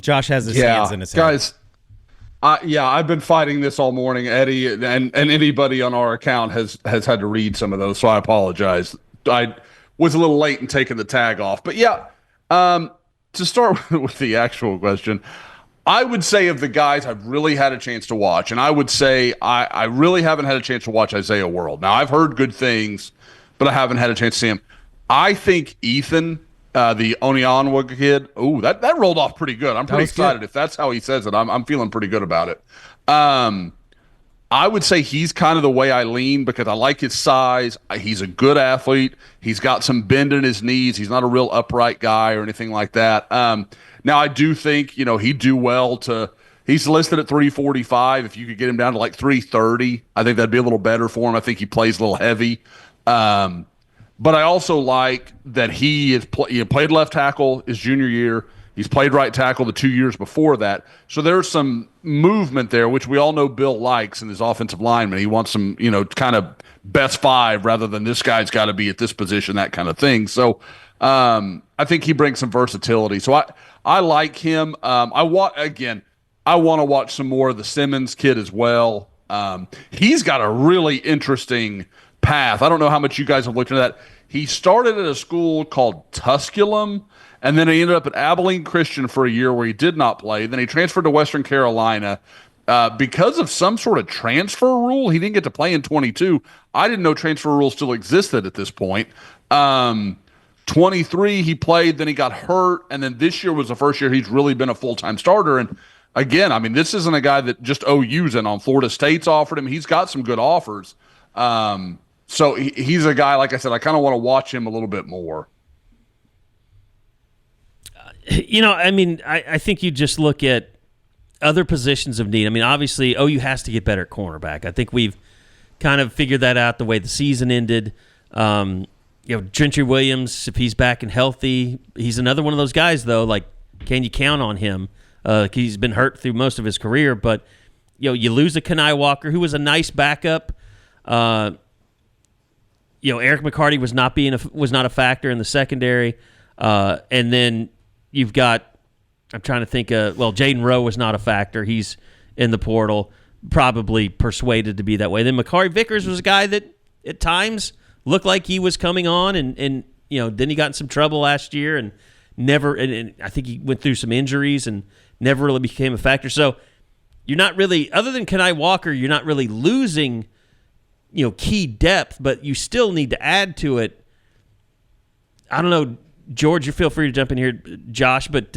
Josh has his hands in his head. Guys, I've been fighting this all morning. Eddie and anybody on our account has had to read some of those, so I apologize. I was a little late in taking the tag off. But to start with the actual question, I would say of the guys I've really had a chance to watch, and I would say I really haven't had a chance to watch Isaiah World. Now, I've heard good things, but I haven't had a chance to see him. I think Ethan, the Onionwa kid, that rolled off pretty good. I'm pretty excited. Good. If that's how he says it, I'm feeling pretty good about it. I would say he's kind of the way I lean because I like his size. He's a good athlete. He's got some bend in his knees. He's not a real upright guy or anything like that. Now, I do think, he'd do well he's listed at 345. If you could get him down to like 330, I think that'd be a little better for him. I think he plays a little heavy. But I also like that he played left tackle his junior year. He's played right tackle the 2 years before that. So there's some movement there, which we all know Bill likes in his offensive lineman. He wants some, kind of best 5 rather than this guy's got to be at this position, that kind of thing. So I think he brings some versatility. So I like him. I want to watch some more of the Simmons kid as well. He's got a really interesting path. I don't know how much you guys have looked into that. He started at a school called Tusculum, and then he ended up at Abilene Christian for a year where he did not play. Then he transferred to Western Carolina. Because of some sort of transfer rule, he didn't get to play in 22. I didn't know transfer rules still existed at this point. 23, he played, then he got hurt, and then this year was the first year he's really been a full-time starter. And again, I mean, this isn't a guy that just OU's in on. Florida State's offered him. He's got some good offers. So he's a guy, like I said, I kind of want to watch him a little bit more. I think you just look at other positions of need. I mean, obviously, OU has to get better at cornerback. I think we've kind of figured that out the way the season ended. Gentry Williams, if he's back and healthy, he's another one of those guys, though. Like, can you count on him? He's been hurt through most of his career, but you lose a Kenai Walker, who was a nice backup. Eric McCarty was not a factor in the secondary, and then you've got. I'm trying to think. Jaden Rowe was not a factor. He's in the portal, probably persuaded to be that way. Then Makari Vickers was a guy that at times looked like he was coming on, and then he got in some trouble last year and never. And I think he went through some injuries and never really became a factor. So you're not really, other than Kenai Walker, you're not really losing, key depth, but you still need to add to it. I don't know, George. You feel free to jump in here, Josh, but.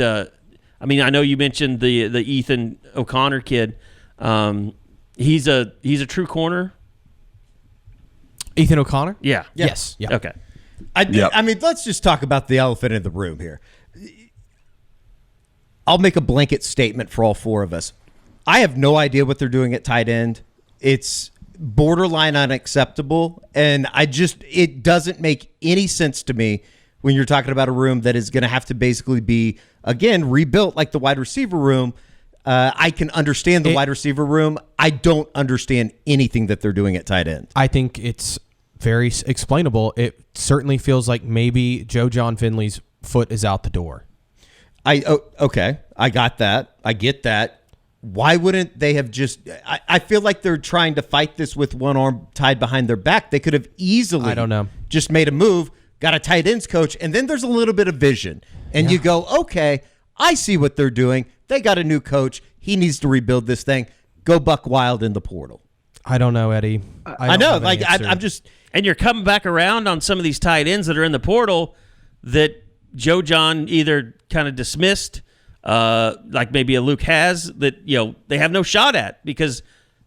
I know you mentioned the Ethan O'Connor kid. He's a true corner. Ethan O'Connor? Yeah. Yes. Yeah. Okay. Let's just talk about the elephant in the room here. I'll make a blanket statement for all 4 of us. I have no idea what they're doing at tight end. It's borderline unacceptable, and it doesn't make any sense to me when you're talking about a room that is going to have to basically be, again, rebuilt like the wide receiver room. I can understand the wide receiver room. I don't understand anything that they're doing at tight end. I think it's very explainable. It certainly feels like maybe Joe Jon Finley's foot is out the door. Okay, I got that. I get that. Why wouldn't they have just? I feel like they're trying to fight this with one arm tied behind their back. They could have easily, I don't know, just made a move, got a tight ends coach, and then there's a little bit of vision, and you go, okay, I see what they're doing. They got a new coach. He needs to rebuild this thing. Go buck wild in the portal. I don't know, Eddie. I know. Like I'm just, and you're coming back around on some of these tight ends that are in the portal that Joe Jon either kind of dismissed, like maybe a Luke has, that they have no shot at, because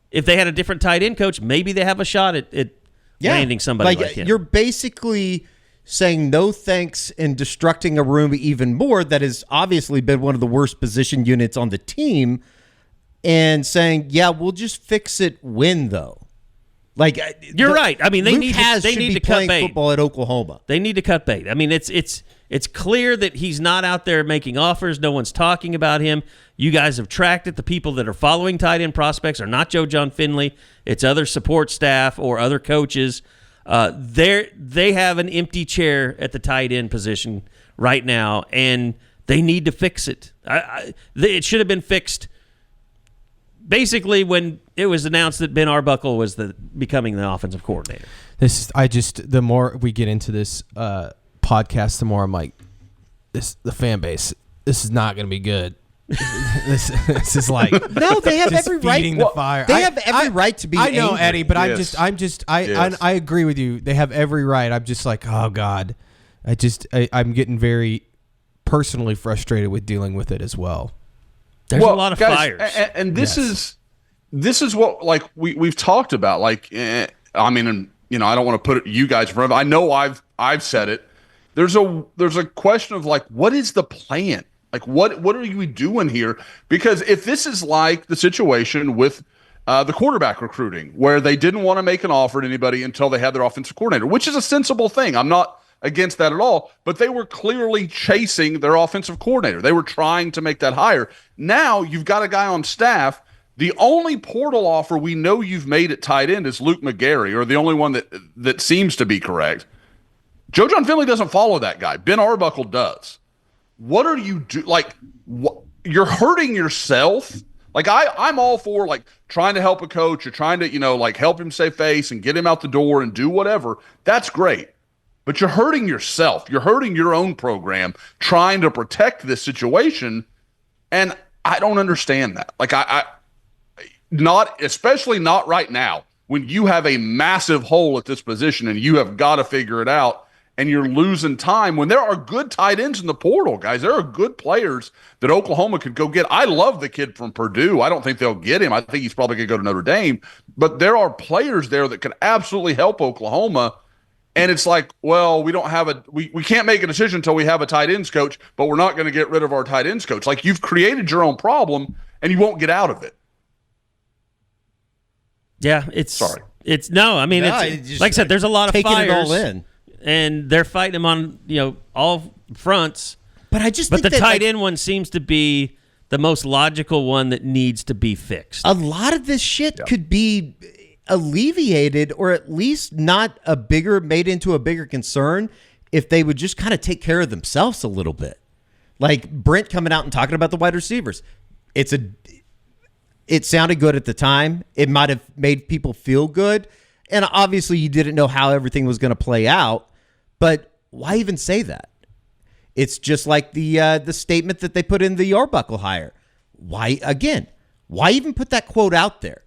if they had a different tight end coach, maybe they have a shot at landing somebody like him. You're basically saying no thanks and destructing a room even more that has obviously been one of the worst position units on the team, and saying, yeah, we'll just fix it when, though. Like, you're right. I mean, they Luke need to cut bait. Football at Oklahoma. They need to cut bait. I mean, it's clear that he's not out there making offers. No one's talking about him. You guys have tracked it. The people that are following tight end prospects are not Joe Jon Finley. It's other support staff or other coaches. They have an empty chair at the tight end position right now, and they need to fix it. It should have been fixed basically when it was announced that Ben Arbuckle was becoming the offensive coordinator. The more we get into this podcast, the more I'm like, the fan base, this is not going to be good. this is like, no, they have every right. The fire. They have every right to be. I know, angry. Eddie, but I agree with you. They have every right. I'm just like, oh God, I'm getting very personally frustrated with dealing with it as well. There's a lot of guys, fires, and this is what, like, we've talked about. Like, I mean, I don't want to put you guys in front of. I know I've said it. There's a question of, like, what is the plan? Like, what are we doing here? Because if this is like the situation with the quarterback recruiting, where they didn't want to make an offer to anybody until they had their offensive coordinator, which is a sensible thing. I'm not against that at all, but they were clearly chasing their offensive coordinator. They were trying to make that hire. Now you've got a guy on staff. The only portal offer we know you've made at tight end is Luke McGarry, or the only one that seems to be correct. Joe Jon Finley doesn't follow that guy. Ben Arbuckle does. What are you do? Like, you're hurting yourself. Like, I'm all for, like, trying to help a coach. You're trying to, like, help him save face and get him out the door and do whatever. That's great. But you're hurting yourself. You're hurting your own program trying to protect this situation. And I don't understand that. Like, especially not right now, when you have a massive hole at this position and you have got to figure it out, and you're losing time when there are good tight ends in the portal, guys. There are good players that Oklahoma could go get. I love the kid from Purdue. I don't think they'll get him. I think he's probably going to go to Notre Dame. But there are players there that could absolutely help Oklahoma. And it's like, well, we don't have we can't make a decision until we have a tight ends coach, but we're not going to get rid of our tight ends coach. Like, you've created your own problem and you won't get out of it. Yeah, it's like I said, there's a lot of taking fires, it all in, and they're fighting them on all fronts. But the tight end one seems to be the most logical one that needs to be fixed. A lot of this shit could be alleviated, or at least not made into a bigger concern, if they would just kind of take care of themselves a little bit. Like Brent coming out and talking about the wide receivers. It sounded good at the time. It might have made people feel good. And obviously you didn't know how everything was going to play out, but why even say that? It's just like the statement that they put in the Arbuckle hire. Why even put that quote out there?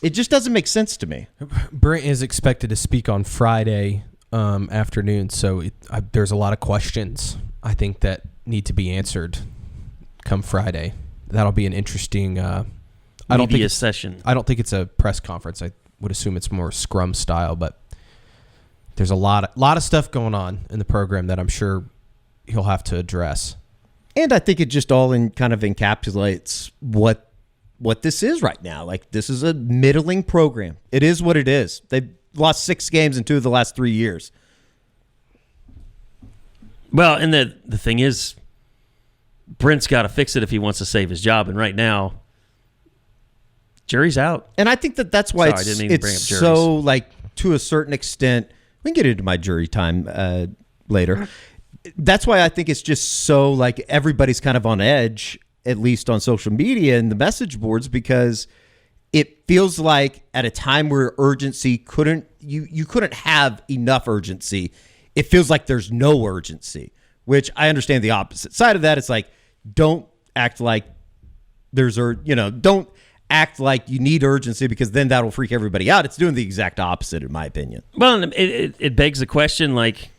It just doesn't make sense to me. Brent is expected to speak on Friday afternoon, so there's a lot of questions, I think, that need to be answered come Friday. That'll be an interesting media session. I don't think it's a press conference. I would assume it's more scrum style, but there's a lot of stuff going on in the program that I'm sure he'll have to address. And I think it just all kind of encapsulates what this is right now. Like, this is a middling program. It is what it is. They've lost 6 games in 2 of the last 3 years. Well, and the thing is, Brent's got to fix it if he wants to save his job. And right now, jury's out. And I think that's why it's so, like, to a certain extent, we can get into my jury time later. That's why I think it's just so like everybody's kind of on edge, at least on social media and the message boards, because it feels like at a time where urgency you couldn't have enough urgency. It feels like there's no urgency, which I understand the opposite side of that. It's like, don't act like don't act like you need urgency, because then that'll freak everybody out. It's doing the exact opposite, in my opinion. Well, it begs the question, like,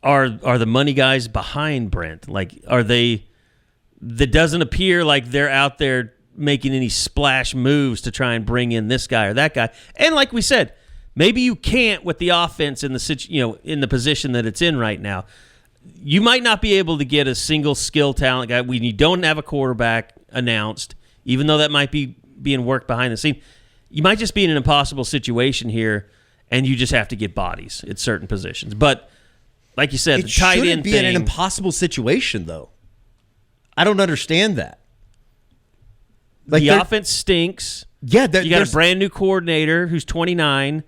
are the money guys behind Brent? Like, are they? That doesn't appear like they're out there making any splash moves to try and bring in this guy or that guy. And like we said, maybe you can't with the offense in the position that it's in right now. You might not be able to get a single skill talent guy when you don't have a quarterback announced, even though that might be being worked behind the scene. You might just be in an impossible situation here, and you just have to get bodies at certain positions. But like you said, the tight end shouldn't be in an impossible situation, though. I don't understand that. Like the offense stinks. Yeah, you got a brand new coordinator who's 29.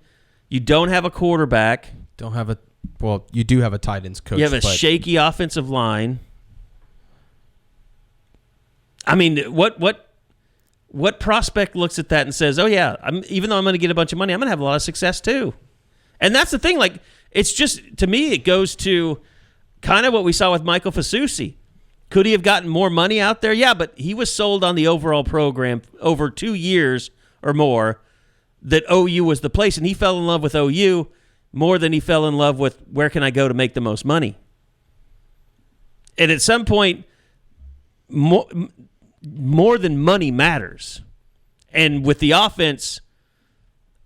You don't have a quarterback. You do have a tight ends coach. You have a shaky offensive line. I mean, what prospect looks at that and says, "Oh yeah, even though I'm going to get a bunch of money, I'm going to have a lot of success too." And that's the thing. Like, it's just, to me, it goes to kind of what we saw with Michael Fasusi. Could he have gotten more money out there? Yeah, but he was sold on the overall program over 2 years or more that OU was the place, and he fell in love with OU more than he fell in love with where can I go to make the most money. And at some point, more than money matters. And with the offense,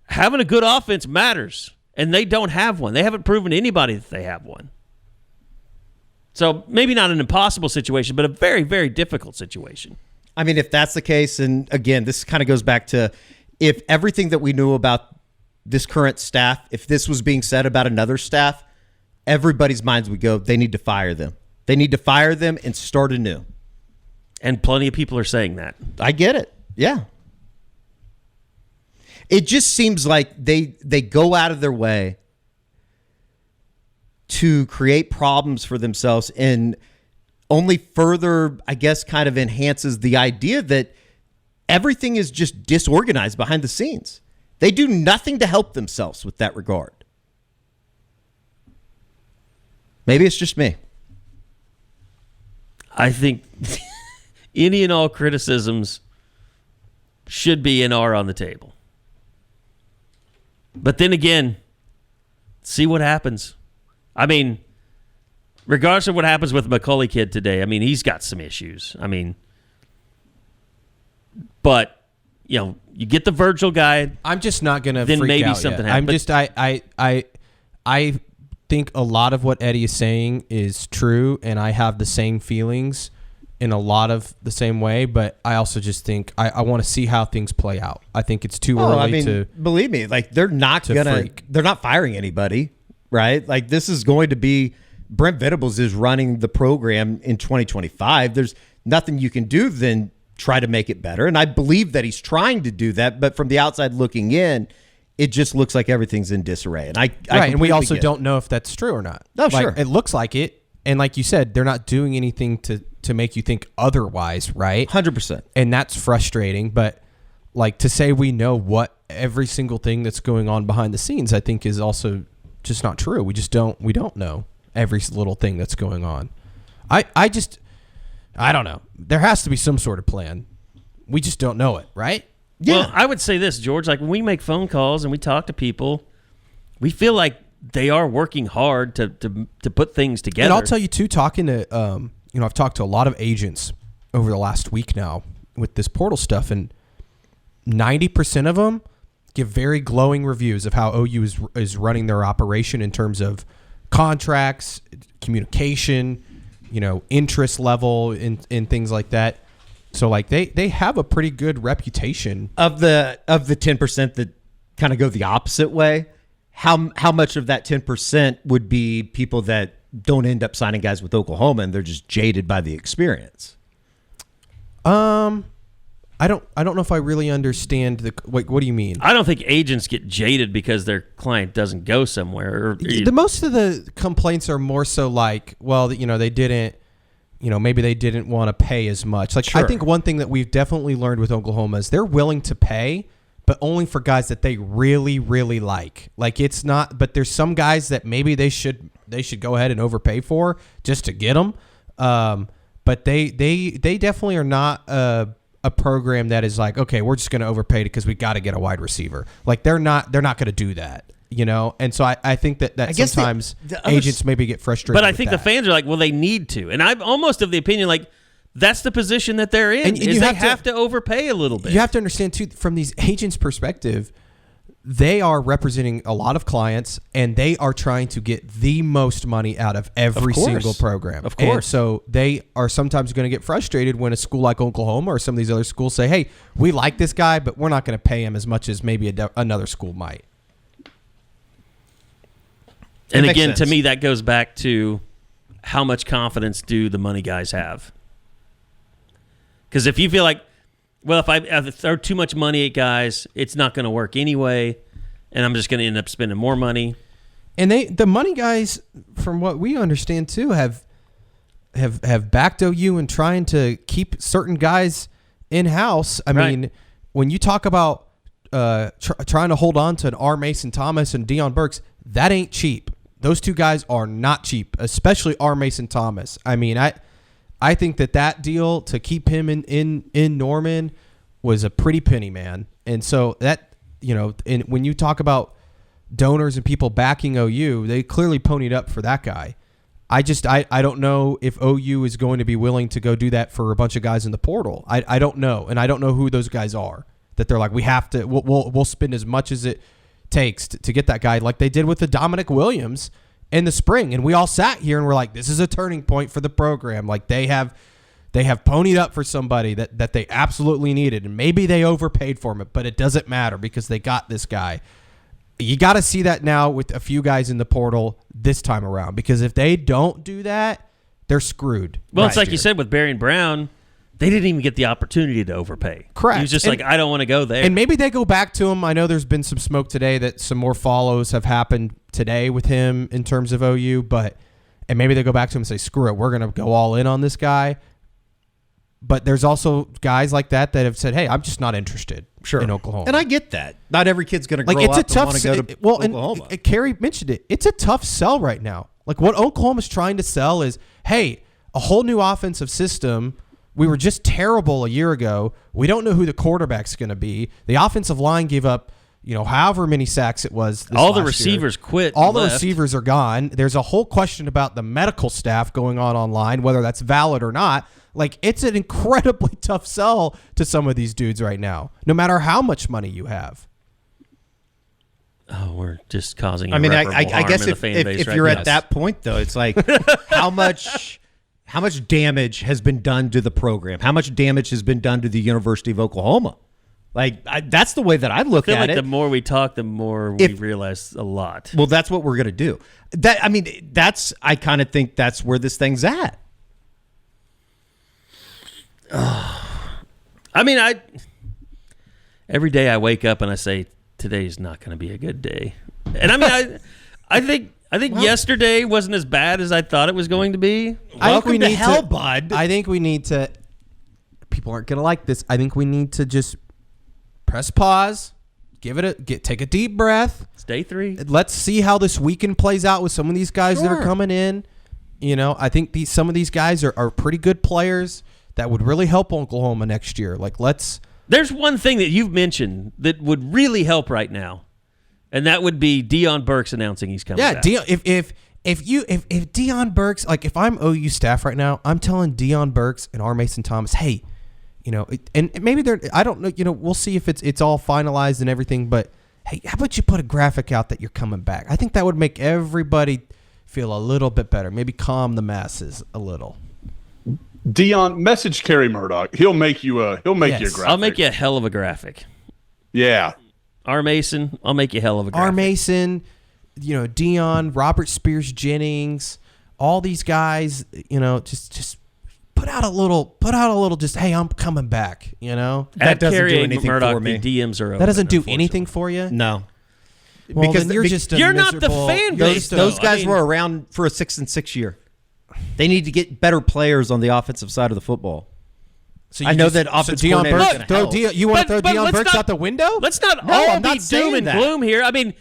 having a good offense matters. And they don't have one. They haven't proven to anybody that they have one. So maybe not an impossible situation, but a very, very difficult situation. I mean, if that's the case, and again, this kind of goes back to if everything that we knew about this current staff, if this was being said about another staff, everybody's minds would go, they need to fire them. They need to fire them and start anew. And plenty of people are saying that. I get it. Yeah. It just seems like they go out of their way to create problems for themselves, and only further, I guess, kind of enhances the idea that everything is just disorganized behind the scenes. They do nothing to help themselves with that regard. Maybe it's just me. I think any and all criticisms should be and are on the table. But then again, see what happens. I mean, regardless of what happens with McCulley kid today, I mean, he's got some issues. I mean, but, you know, you get the Virgil guy. I'm just not going to freak out. Then maybe something happens. I think a lot of what Eddie is saying is true, and I have the same feelings in a lot of the same way, but I also just think I want to see how things play out. I think it's too early to believe me, like they're not firing anybody, right? Like this is going to be Brent Venables is running the program in 2025. There's nothing you can do than try to make it better. And I believe that he's trying to do that, but from the outside looking in, it just looks like everything's in disarray. And and we also don't know if that's true or not. No, sure. It looks like it. And like you said, they're not doing anything to make you think otherwise, right? 100%. And that's frustrating. But like to say we know what every single thing that's going on behind the scenes, I think is also just not true. We don't know every little thing that's going on. I don't know. There has to be some sort of plan. We just don't know it, right? Yeah. Well, I would say this, George, like when we make phone calls and we talk to people, we feel like they are working hard to put things together. And I'll tell you too, talking to I've talked to a lot of agents over the last week now with this portal stuff, and 90% of them give very glowing reviews of how OU is running their operation in terms of contracts, communication, interest level in things like that. So like they have a pretty good reputation. Of the 10% that kind of go the opposite way, how much of that 10% would be people that don't end up signing guys with Oklahoma and they're just jaded by the experience? I don't know if I really understand what do you mean? I don't think agents get jaded because their client doesn't go somewhere. Most of the complaints are more so like, well, they didn't, maybe they didn't want to pay as much. Like, Sure. I think one thing that we've definitely learned with Oklahoma is they're willing to pay, but only for guys that they really, really like. Like, it's not, but there's some guys that maybe they should go ahead and overpay for just to get them. But they definitely are not a program that is like, okay, we're just going to overpay it because we got to get a wide receiver. Like, they're not going to do that, And so I think that sometimes agents maybe get frustrated. But I think the fans are like, well, they need to. And I'm almost of the opinion, like, that's the position that they're in. And they have to overpay a little bit. You have to understand, too, from these agents' perspective, they are representing a lot of clients, and they are trying to get the most money out of every single program. Of course. And so they are sometimes going to get frustrated when a school like Oklahoma or some of these other schools say, hey, we like this guy, but we're not going to pay him as much as maybe another school might. And again, to me, that goes back to how much confidence do the money guys have? Because if you feel like, well, if I throw too much money at guys, it's not going to work anyway, and I'm just going to end up spending more money. And the money guys, from what we understand too, have backed OU in trying to keep certain guys in house. I mean, when you talk about trying to hold on to an R. Mason Thomas and Deion Burks, that ain't cheap. Those two guys are not cheap, especially R. Mason Thomas. I mean, I think that deal to keep him in Norman was a pretty penny, man. And so that, and when you talk about donors and people backing OU, they clearly ponied up for that guy. I don't know if OU is going to be willing to go do that for a bunch of guys in the portal. I don't know. And I don't know who those guys are that they're like, we have to, we'll spend as much as it takes to get that guy, like they did with the Dominic Williams in the spring. And we all sat here and we're like, this is a turning point for the program. Like they have ponied up for somebody that they absolutely needed, and maybe they overpaid for him, but it doesn't matter because they got this guy. You got to see that now with a few guys in the portal this time around, because if they don't do that, they're screwed. Well, it's like you said with Barry Brown, they didn't even get the opportunity to overpay. Correct. He was just like, I don't want to go there. And maybe they go back to him. I know there's been some smoke today that some more follows have happened today with him in terms of OU, and maybe they go back to him and say, screw it, we're going to go all in on this guy. But there's also guys like that have said, hey, I'm just not interested in Oklahoma. And I get that. Not every kid's going to grow up and want to go to Oklahoma. And Kerry mentioned it. It's a tough sell right now. Like what Oklahoma's trying to sell is, hey, a whole new offensive system. We were just terrible a year ago. We don't know who the quarterback's going to be. The offensive line gave up, however many sacks it was. All the receivers quit. All the receivers are gone. There's a whole question about the medical staff going on online, whether that's valid or not. Like, it's an incredibly tough sell to some of these dudes right now, no matter how much money you have. Oh, we're just causing I guess if, in the fan base if right you're now. at that point, though, it's like how much damage has been done to the program? How much damage has been done to the University of Oklahoma? Like, that's the way that I look at it. The more we talk, the more we realize a lot. Well, that's what we're going to do. I kind of think that's where this thing's at. Every day I wake up and I say, today's not going to be a good day. And I think yesterday wasn't as bad as I thought it was going to be. Welcome to hell, bud. I think we need to, people aren't going to like this. I think we need to just press pause, take a deep breath. It's day 3. Let's see how this weekend plays out with some of these guys that are coming in. I think some of these guys are pretty good players that would really help Oklahoma next year. There's one thing that you've mentioned that would really help right now, and that would be Deion Burks announcing he's coming back. Yeah, if Deion Burks, like if I'm OU staff right now, I'm telling Deion Burks and R. Mason Thomas, hey, and maybe I don't know, we'll see if it's all finalized and everything, but hey, how about you put a graphic out that you're coming back? I think that would make everybody feel a little bit better, maybe calm the masses a little. Deion, message Kerry Murdoch. He'll make you a graphic. I'll make you a hell of a graphic. Yeah. R. Mason, I'll make you a hell of a graphic. R. Mason, Deion, Robert Spears Jennings, all these guys, just put out a little. Just hey, I'm coming back. You know that doesn't Carrie do anything Murdoch, for me. The DMs are open, that doesn't do anything for you. No, Well, because then you're not the fan base. Those guys were around for a 6-6 year. They need to get better players on the offensive side of the football. So I know that offensive Deion coordinator. Burks. You want to throw Deion Burks out the window? Let's not I'm be not doom and that. gloom here. I mean,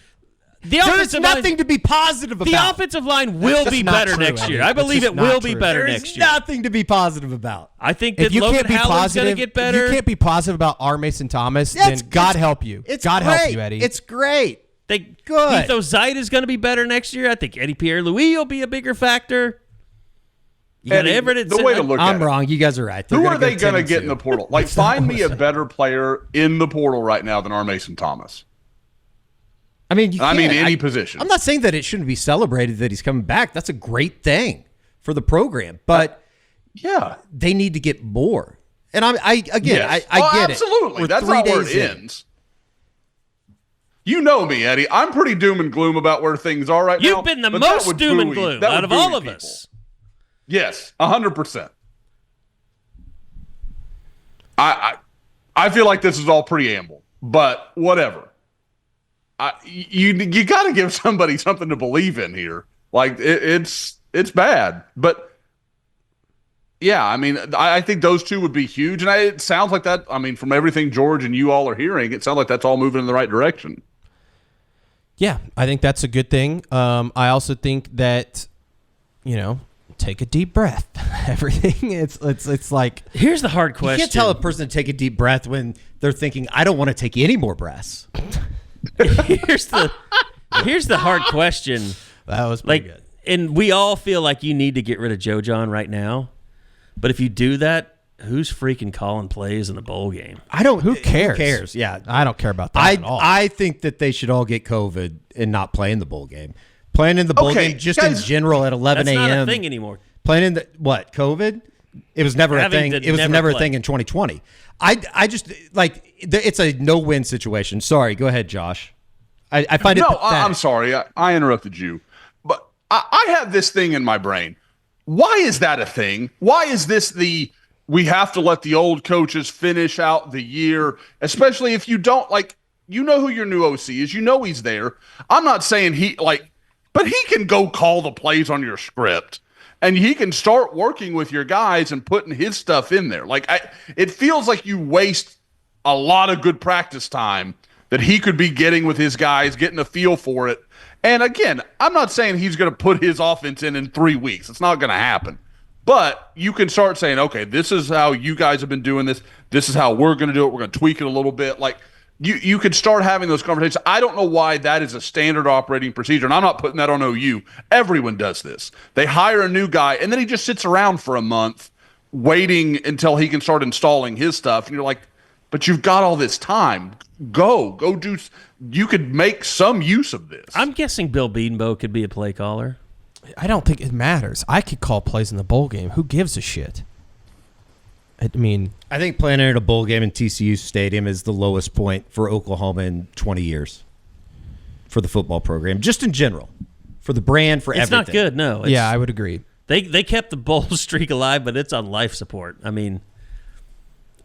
the There's offensive nothing line, to be positive about. the offensive line will be not better true, next year. Eddie. I believe That's it just will not be true. better There's next year. nothing to be positive about. I think that If you Logan can't be Howland's going to positive, get better. if you can't be positive about R. Mason Thomas, That's- then God help you. It's God great. help you, Eddie. It's great. Good. Good. Keith Ozaid is going to be better next year. I think Eddie Pierre-Louis will be a bigger factor. You got Eddie, Everett at the way to look at I'm it. wrong. You guys are right. They're Who gonna are they go going to 10-2. get in the portal? Like, find me a better player in the portal right now than R. Mason Thomas. I mean, any position. I'm not saying that it shouldn't be celebrated that he's coming back. That's a great thing for the program, but yeah, they need to get more. And I get Yes. it. Absolutely. We're That's 3 not where it days in. ends. You know me, Eddie. I'm pretty doom and gloom about where things are right now. You've been the but that most would doom and buoy- gloom that would out of buoy all of people. us. Yes, 100%. I feel like this is all preamble, but whatever. You got to give somebody something to believe in here. Like it's bad, but yeah, I mean, I think those two would be huge, and it sounds like that. I mean, from everything George and you all are hearing, it sounds like that's all moving in the right direction. Yeah, I think that's a good thing. I also think that, take a deep breath. Everything it's like, here's the hard question. You can't tell a person to take a deep breath when they're thinking, I don't want to take any more breaths. here's the hard question. That was pretty good. And we all feel like you need to get rid of Joe Jon right now. But if you do that, who's freaking calling plays in the bowl game? Who cares? Who cares? Yeah. I don't care about that at all. I think that they should all get COVID and not play in the bowl game. Playing in the bowl game just guys, in general at 11 That's a.m. not a thing anymore. Playing in the COVID? It was never a thing. It was never a thing in 2020. I just like it's a no-win situation. Sorry, go ahead, Josh. I find it pathetic. I'm sorry. I interrupted you. But I have this thing in my brain. Why is that a thing? Why is this we have to let the old coaches finish out the year, especially if you don't, you know who your new OC is. You know he's there. I'm not saying but he can go call the plays on your script. And he can start working with your guys and putting his stuff in there. It feels like you waste a lot of good practice time that he could be getting with his guys, getting a feel for it. And again, I'm not saying he's going to put his offense in 3 weeks. It's not going to happen. But you can start saying, okay, this is how you guys have been doing this. This is how we're going to do it. We're going to tweak it a little bit. You could start having those conversations. I don't know why that is a standard operating procedure, and I'm not putting that on OU. Everyone does this. They hire a new guy, and then he just sits around for a month waiting until he can start installing his stuff. And you're like, but you've got all this time. Go do. You could make some use of this. I'm guessing Bill Bedenbaugh could be a play caller. I don't think it matters. I could call plays in the bowl game. Who gives a shit? I mean, I think playing in a bowl game in TCU Stadium is the lowest point for Oklahoma in 20 years for the football program, just in general, for the brand, for everything. It's not good, no. I would agree. They kept the bowl streak alive, but it's on life support. I mean,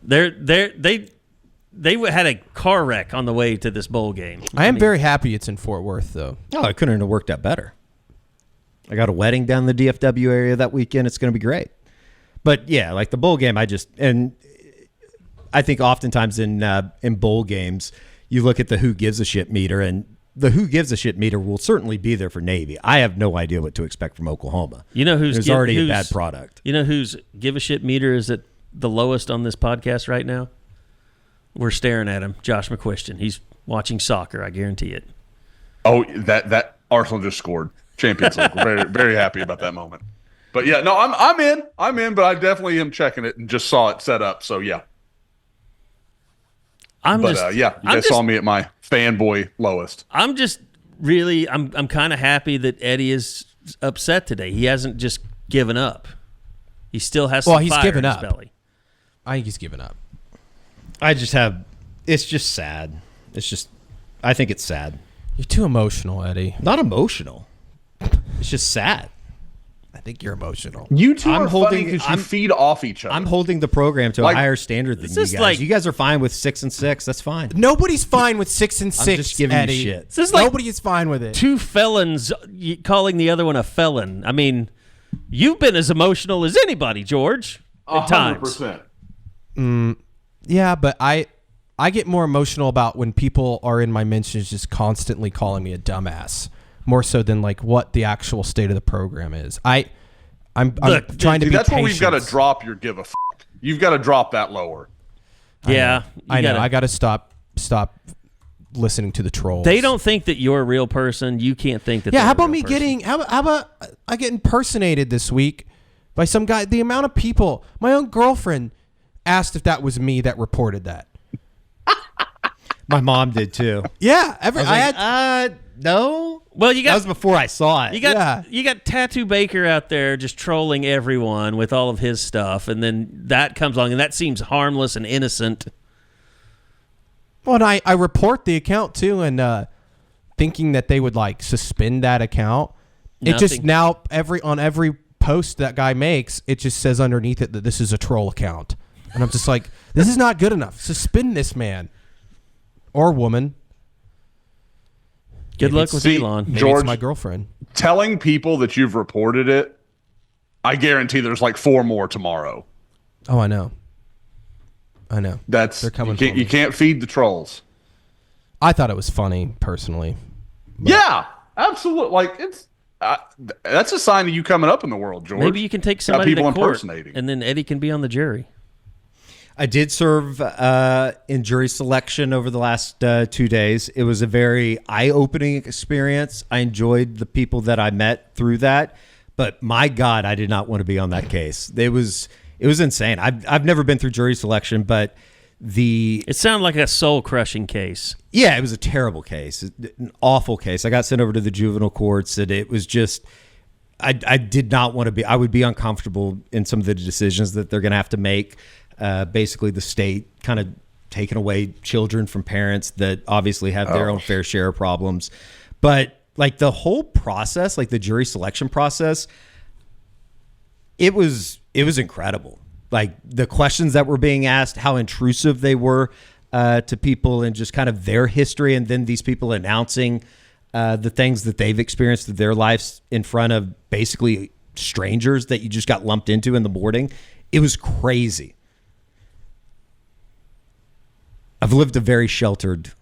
they had a car wreck on the way to this bowl game. I am very happy it's in Fort Worth, though. Oh, it couldn't have worked out better. I got a wedding down in the DFW area that weekend. It's going to be great. But yeah, the bowl game, I think oftentimes in bowl games, you look at the who gives a shit meter, and the who gives a shit meter will certainly be there for Navy. I have no idea what to expect from Oklahoma. You know who's already a bad product. You know whose give a shit meter is at the lowest on this podcast right now? We're staring at him, Josh McQuistion. He's watching soccer. I guarantee it. Oh, that Arsenal just scored Champions League. We're very, very happy about that moment. But yeah, no, I'm in, but I definitely am checking it and just saw it set up. So yeah. You guys saw me at my fanboy lowest. I'm just I'm kind of happy that Eddie is upset today. He hasn't just given up. He still has some he's fire given in his up. belly. I think he's given up. It's just sad. I think it's sad. You're too emotional, Eddie. Not emotional. It's just sad. I think you're emotional. You two are funny because you feed off each other. I'm holding the program to a higher standard than you guys. like- You guys are fine with 6 and 6. That's fine. Nobody's fine with 6 and 6. I'm just giving Eddie. you shit. This is like Nobody is fine with it. two felons calling the other one a felon. I mean, you've been as emotional as anybody, George, at times. 100%. Yeah, but I get more emotional about when people are in my mentions just constantly calling me a dumbass, more so than like what the actual state of the program is. I'm trying to be That's patient. where we've got to drop your give a f***. You've got to drop that lower. Yeah, I know. I got to stop listening to the trolls. They don't think that you're a real person. You can't think that. Yeah, they're how a about real me person. getting? How about I get impersonated this week by some guy? The amount of people, my own girlfriend asked if that was me that reported that. My mom did too. Yeah, no. Well, you got that was before I saw it. You got Tattoo Baker out there just trolling everyone with all of his stuff, and then that comes along, and that seems harmless and innocent. Well, and I report the account too, and thinking that they would like suspend that account. It just now on every post that guy makes, it just says underneath it that this is a troll account, and I'm just like, this is not good enough. Suspend this man or woman. Good luck with Elon. Maybe George, it's my girlfriend. Telling people that you've reported it, I guarantee there's like 4 more tomorrow. Oh, I know. They're coming. You can't feed the trolls. I thought it was funny personally. Yeah, absolutely. Like that's a sign of you coming up in the world, George. Maybe you can take somebody people to court, impersonating, and then Eddie can be on the jury. I did serve in jury selection over the last 2 days. It was a very eye-opening experience. I enjoyed the people that I met through that, but my God, I did not want to be on that case. It was insane. I've never been through jury selection, but it sounded like a soul-crushing case. Yeah, it was a terrible case, an awful case. I got sent over to the juvenile courts, and it was just I did not want to be. I would be uncomfortable in some of the decisions that they're going to have to make. Basically, the state kind of taking away children from parents that obviously have their own fair share of problems. But like the whole process, like the jury selection process, it was incredible. Like the questions that were being asked, how intrusive they were to people, and just kind of their history, and then these people announcing the things that they've experienced in their lives in front of basically strangers that you just got lumped into in the morning. It was crazy. I've lived a very sheltered,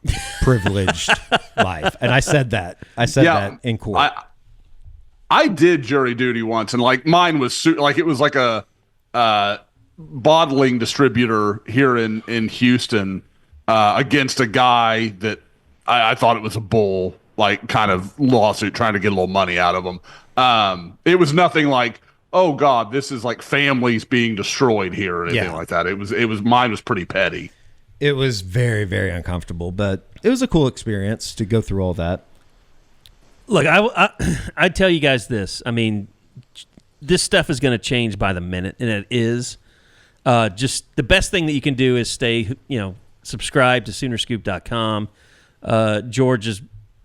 privileged life, and I said that. That in court. I did jury duty once, and like mine was like it was like a bottling distributor here in Houston against a guy that I thought it was a bull, like kind of lawsuit trying to get a little money out of him. It was nothing like, oh God, this is like families being destroyed here or anything like that. It was mine was pretty petty. It was very, very uncomfortable, but it was a cool experience to go through all that. Look, I'd tell you guys this. I mean, this stuff is going to change by the minute, and it is. Just the best thing that you can do is stay, subscribe to Soonerscoop.com. George is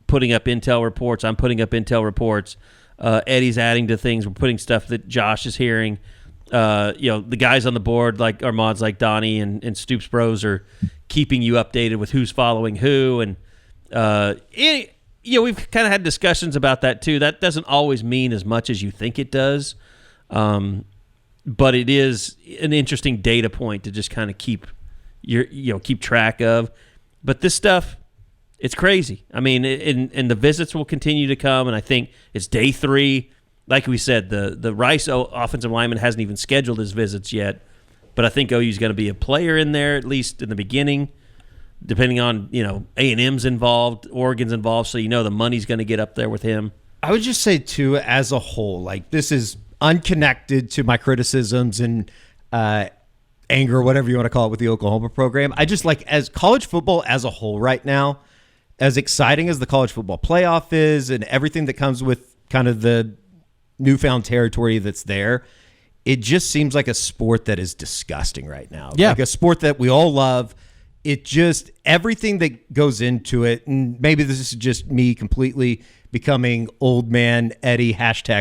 putting up intel reports. I'm putting up intel reports. Eddie's adding to things. We're putting stuff that Josh is hearing. The guys on the board, like our mods like Donnie and Stoops Bros, are keeping you updated with who's following who. And, we've kind of had discussions about that too. That doesn't always mean as much as you think it does. But it is an interesting data point to just kind of keep track of. But this stuff, it's crazy. I mean, and the visits will continue to come. And I think it's day 3. Like we said, the Rice offensive lineman hasn't even scheduled his visits yet, but I think OU's going to be a player in there, at least in the beginning, depending on, A&M's involved, Oregon's involved, so the money's going to get up there with him. I would just say, too, as a whole, like this is unconnected to my criticisms and anger, whatever you want to call it, with the Oklahoma program. I just like, as college football as a whole right now, as exciting as the college football playoff is and everything that comes with kind of the newfound territory that's there, it just seems like a sport that is disgusting right now. Yeah. Like a sport that we all love. It just, everything that goes into it, and maybe this is just me completely becoming old man Eddie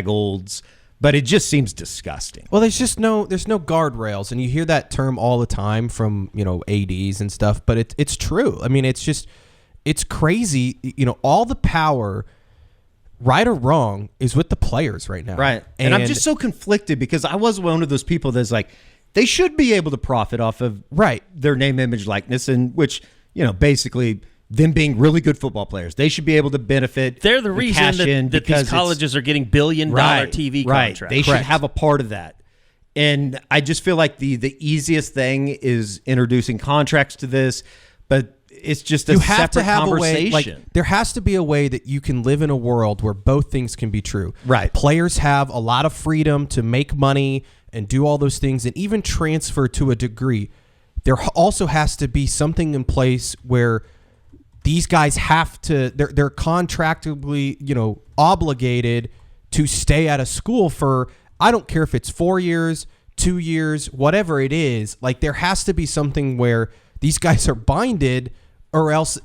#olds, But it just seems disgusting. Well, there's no guardrails, and you hear that term all the time from ADs and stuff. But it's true. I mean, it's crazy. All the power, right or wrong, is with the players right now. Right. And I'm just so conflicted because I was one of those people that's like, they should be able to profit off of their name, image, likeness, and which basically them being really good football players. They should be able to benefit. They're the reason that these colleges are getting billion-dollar TV contracts. They should have a part of that. And I just feel like the easiest thing is introducing contracts to this, but it's just a separate conversation. There has to be a way that you can live in a world where both things can be true. Right. Players have a lot of freedom to make money and do all those things and even transfer to a degree. There also has to be something in place where these guys have to, they're contractually, obligated to stay at a school for, I don't care if it's 4 years, 2 years, whatever it is. Like, there has to be something where these guys are binded, or else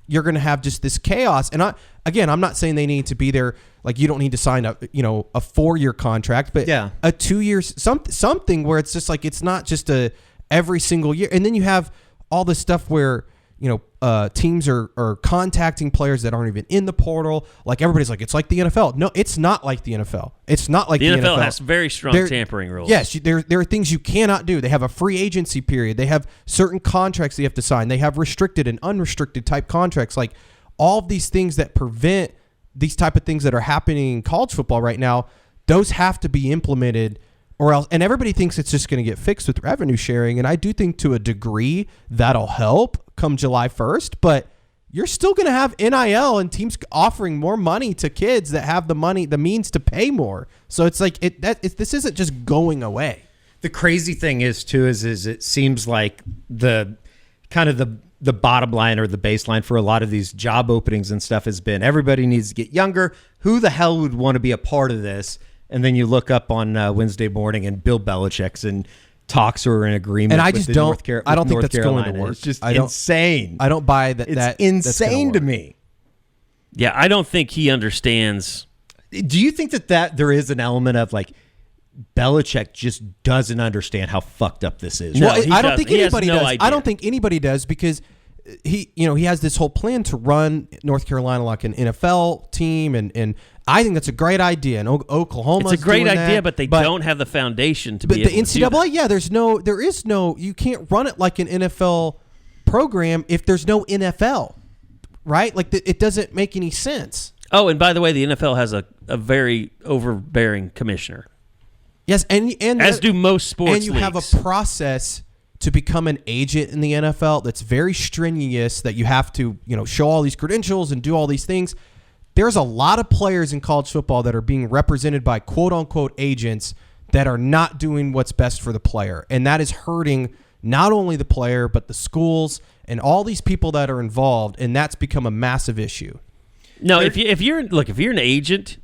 you're going to have just this chaos. And I'm not saying they need to be there. Like, you don't need to sign a 4-year contract, but a 2 years, something where it's just like, it's not just every single year. And then you have all this stuff where, teams are contacting players that aren't even in the portal. Like, everybody's like, it's like the NFL. No, it's not like the NFL. It's not like the NFL. The NFL has very strong tampering rules. Yes, there are things you cannot do. They have a free agency period. They have certain contracts that you have to sign. They have restricted and unrestricted type contracts. Like, all of these things that prevent these type of things that are happening in college football right now, those have to be implemented, or else. And everybody thinks it's just going to get fixed with revenue sharing. And I do think to a degree that'll help come July 1st, but you're still going to have NIL and teams offering more money to kids that have the means to pay more. So it's like this isn't just going away. The crazy thing is too, is it seems like the bottom line or the baseline for a lot of these job openings and stuff has been everybody needs to get younger. Who the hell would want to be a part of this? And then you look up on Wednesday morning and Bill Belichick's and talks are in agreement. And I just don't. I don't think that's going to work. It's just insane. I don't buy that. It's insane to me. Yeah, I don't think he understands. Do you think that there is an element of like Belichick just doesn't understand how fucked up this is? Well, I don't think anybody does. I don't think anybody does because he has this whole plan to run North Carolina like an NFL team, and I think that's a great idea. And Oklahoma, it's a great idea, but they don't have the foundation to be able to do that. But the NCAA, there is no. You can't run it like an NFL program if there's no NFL, right? Like it doesn't make any sense. Oh, and by the way, the NFL has a very overbearing commissioner. Yes, and as do most sports leagues. And you have a process to become an agent in the NFL that's very strenuous, that you have to, show all these credentials and do all these things. There's a lot of players in college football that are being represented by quote-unquote agents that are not doing what's best for the player. And that is hurting not only the player, but the schools and all these people that are involved, and that's become a massive issue. No, if you're an agent,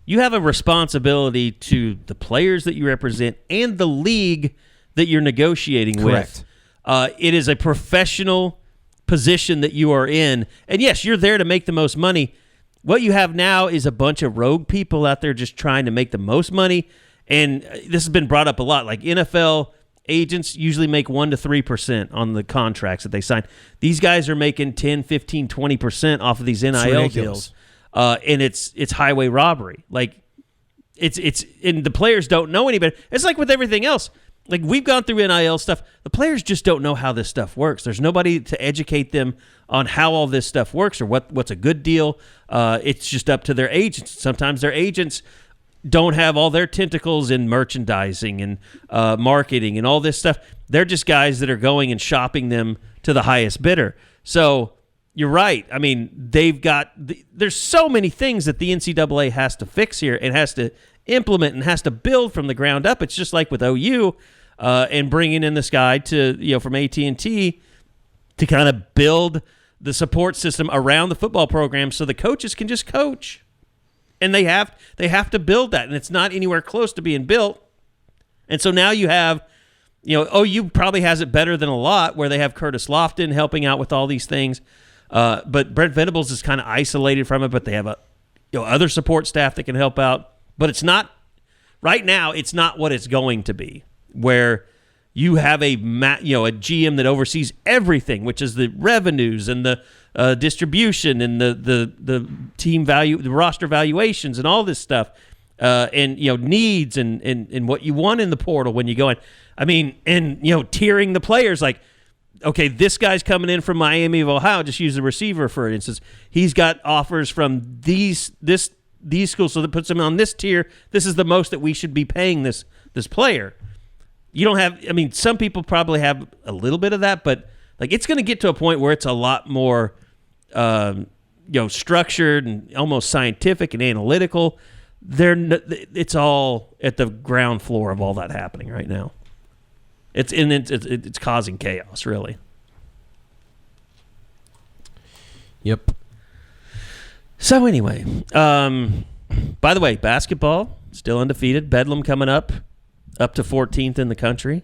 you have a responsibility to the players that you represent and the league that you're negotiating with. It is a professional position that you are in. And yes, you're there to make the most money. What you have now is a bunch of rogue people out there just trying to make the most money. And this has been brought up a lot. Like NFL agents usually make 1 to 3% on the contracts that they sign. These guys are making 10, 15, 20% off of these NIL deals. And it's highway robbery. Like it's and the players don't know any better. It's like with everything else. Like, we've gone through NIL stuff. The players just don't know how this stuff works. There's nobody to educate them on how all this stuff works or what's a good deal. It's just up to their agents. Sometimes their agents don't have all their tentacles in merchandising and marketing and all this stuff. They're just guys that are going and shopping them to the highest bidder. So you're right. I mean, there's so many things that the NCAA has to fix here and has to implement and has to build from the ground up. It's just like with OU. And bringing in this guy from AT&T to kind of build the support system around the football program so the coaches can just coach. And they have to build that, and it's not anywhere close to being built. And so now you have, OU probably has it better than a lot, where they have Curtis Lofton helping out with all these things. But Brent Venables is kind of isolated from it, but they have other support staff that can help out. But it's not right now it's not what it's going to be, where you have a GM that oversees everything, which is the revenues and the distribution and the team value, the roster valuations and all this stuff, and needs and what you want in the portal when you go in. I mean, and tiering the players like, okay, this guy's coming in from Miami of Ohio. Just use the receiver for instance. He's got offers from these schools, so that puts him on this tier. This is the most that we should be paying this player. You don't have. I mean, some people probably have a little bit of that, but like it's going to get to a point where it's a lot more, structured and almost scientific and analytical. It's all at the ground floor of all that happening right now. It's causing chaos, really. Yep. So anyway, by the way, basketball still undefeated. Bedlam coming up to 14th in the country.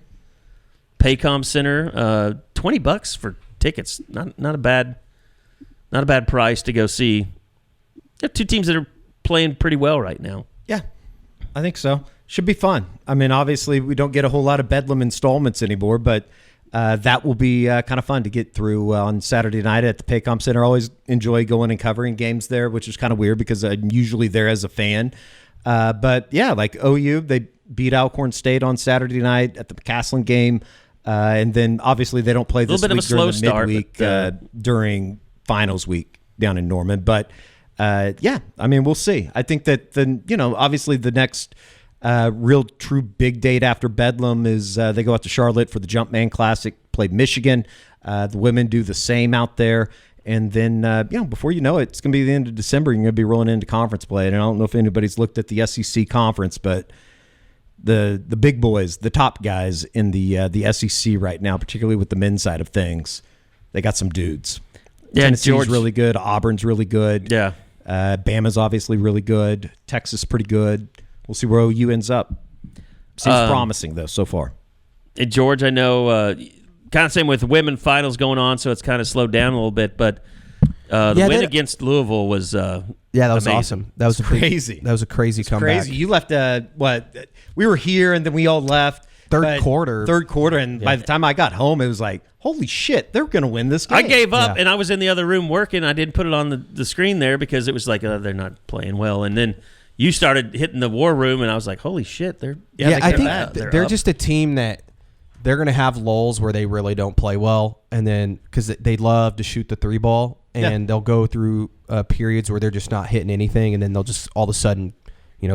Paycom Center, $20 for tickets. Not a bad price to go see. You have two teams that are playing pretty well right now. Yeah, I think so. Should be fun. I mean, obviously, we don't get a whole lot of Bedlam installments anymore, but that will be kind of fun to get through on Saturday night at the Paycom Center. I always enjoy going and covering games there, which is kind of weird because I'm usually there as a fan. But yeah, like OU, they beat Alcorn State on Saturday night at the McCaslin game. And then obviously they don't play this week during the midweek during finals week down in Norman. But yeah, I mean, we'll see. I think that obviously the next real true big date after Bedlam is they go out to Charlotte for the Jumpman Classic, play Michigan. The women do the same out there. And then, before you know it, it's going to be the end of December. You're going to be rolling into conference play. And I don't know if anybody's looked at the SEC conference, but the big boys, the top guys in the SEC right now, particularly with the men's side of things, they got some dudes. Yeah, Tennessee's really good. Auburn's really good. Yeah. Bama's obviously really good. Texas pretty good. We'll see where OU ends up. Seems promising, though, so far. And George, I know kind of same with women finals going on, so it's kind of slowed down a little bit. But the win against Louisville was that was amazing. Awesome. That was crazy. That was a crazy comeback. Crazy. You left we were here and then we all left. Third quarter, and by the time I got home, it was like, holy shit, they're going to win this game. I gave up, and I was in the other room working. I didn't put it on the screen there because it was like, they're not playing well. And then you started hitting the war room, and I was like, holy shit, I think they're just a team that they're going to have lulls where they really don't play well, and then because they love to shoot the three ball, and they'll go through periods where they're just not hitting anything, and then they'll just all of a sudden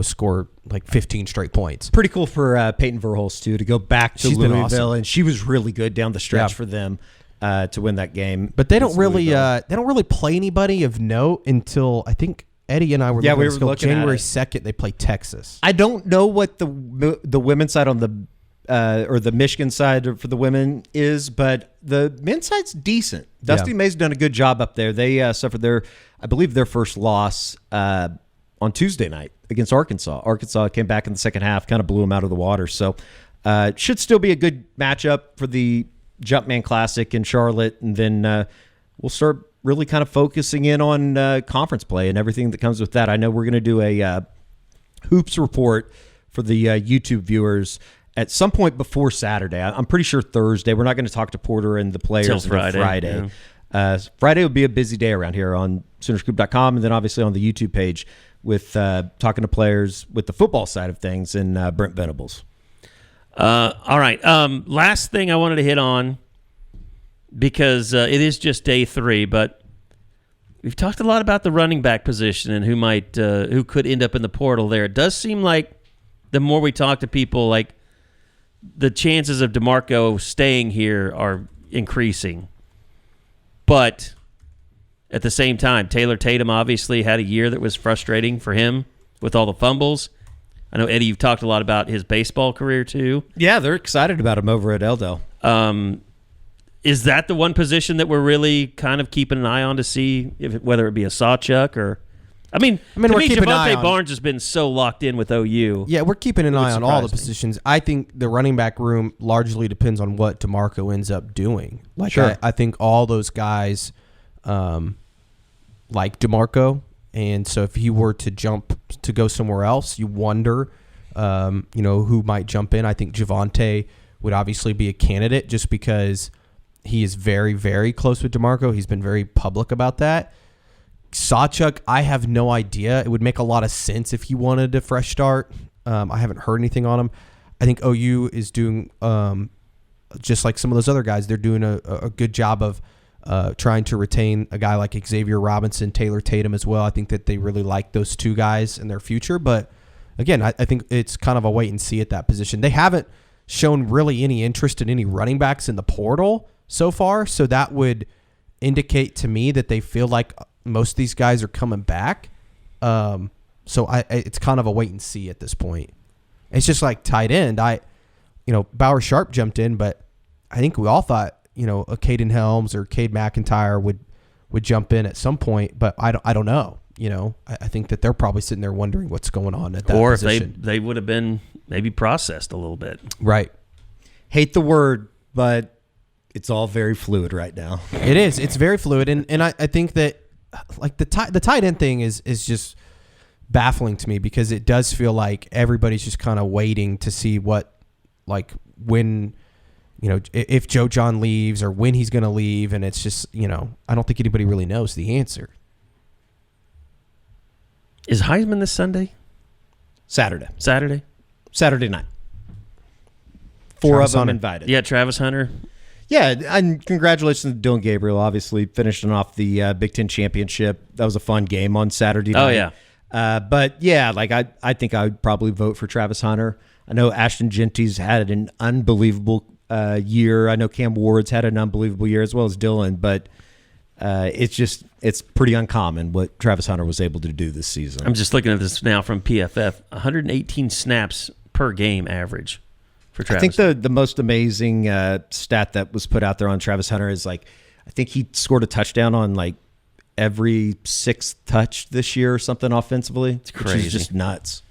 score like 15 straight points. Pretty cool for Peyton Verhulst, too, to go back to Louisville, awesome. And she was really good down the stretch for them to win that game. But they don't really play anybody of note until I think Eddie and I were looking January 2nd. They play Texas. I don't know what the women's side on the or the Michigan side for the women is, but the men's side's decent. Dusty May's done a good job up there. They suffered their first loss on Tuesday night against Arkansas. Arkansas came back in the second half, kind of blew them out of the water. So it should still be a good matchup for the Jumpman Classic in Charlotte. And then we'll start really kind of focusing in on conference play and everything that comes with that. I know we're going to do a hoops report for the YouTube viewers at some point before Saturday. I'm pretty sure Thursday. We're not going to talk to Porter and the players until Friday. Yeah. Friday will be a busy day around here on Soonerscoop.com and then obviously on the YouTube page with talking to players with the football side of things and Brent Venables. All right. Last thing I wanted to hit on, because it is just day 3, but we've talked a lot about the running back position and who could end up in the portal there. It does seem like the more we talk to people, like the chances of DeMarco staying here are increasing. But at the same time, Taylor Tatum obviously had a year that was frustrating for him with all the fumbles. I know, Eddie, you've talked a lot about his baseball career too. Yeah, they're excited about him over at Eldell. Is that the one position that we're really kind of keeping an eye on to see whether it be a Sawchuck or... I mean to me, Javonte Barnes has been so locked in with OU. Yeah, we're keeping an eye on all the positions. I think the running back room largely depends on what DeMarco ends up doing. Like, sure. I think all those guys like DeMarco, and so if he were to jump to go somewhere else, you wonder who might jump in. I think Javonte would obviously be a candidate just because he is very, very close with DeMarco. He's been very public about that. Sawchuk, I have no idea. It would make a lot of sense if he wanted a fresh start. I haven't heard anything on him. I think OU is doing, just like some of those other guys, they're doing a good job of trying to retain a guy like Xavier Robinson, Taylor Tatum as well. I think that they really like those two guys in their future. But again, I think it's kind of a wait and see at that position. They haven't shown really any interest in any running backs in the portal so far. So that would indicate to me that they feel like most of these guys are coming back. So it's kind of a wait and see at this point. It's just like tight end. Bauer Sharp jumped in, but I think we all thought, a Caden Helms or Cade McIntyre would jump in at some point, but I don't know. I think that they're probably sitting there wondering what's going on at that position. Or if they would have been maybe processed a little bit. Right. Hate the word, but it's all very fluid right now. It is. It's very fluid, and I think that like the tight end thing is just baffling to me because it does feel like everybody's just kind of waiting to see when if Joe Jon leaves or when he's going to leave, and it's just I don't think anybody really knows the answer. Is Heisman this Sunday? Saturday night. Four of them invited. Yeah, Travis Hunter. Yeah, and congratulations to Dylan Gabriel, obviously finishing off the Big Ten championship. That was a fun game on Saturday night. Oh, yeah. But, yeah, I think I would probably vote for Travis Hunter. I know Ashton Genty's had an unbelievable year. I know Cam Ward's had an unbelievable year as well as Dylan, but it's pretty uncommon what Travis Hunter was able to do this season. I'm just looking at this now from PFF. 118 snaps per game average. I think the most amazing stat that was put out there on Travis Hunter is I think he scored a touchdown on every sixth touch this year or something offensively. It's crazy. Which is just nuts.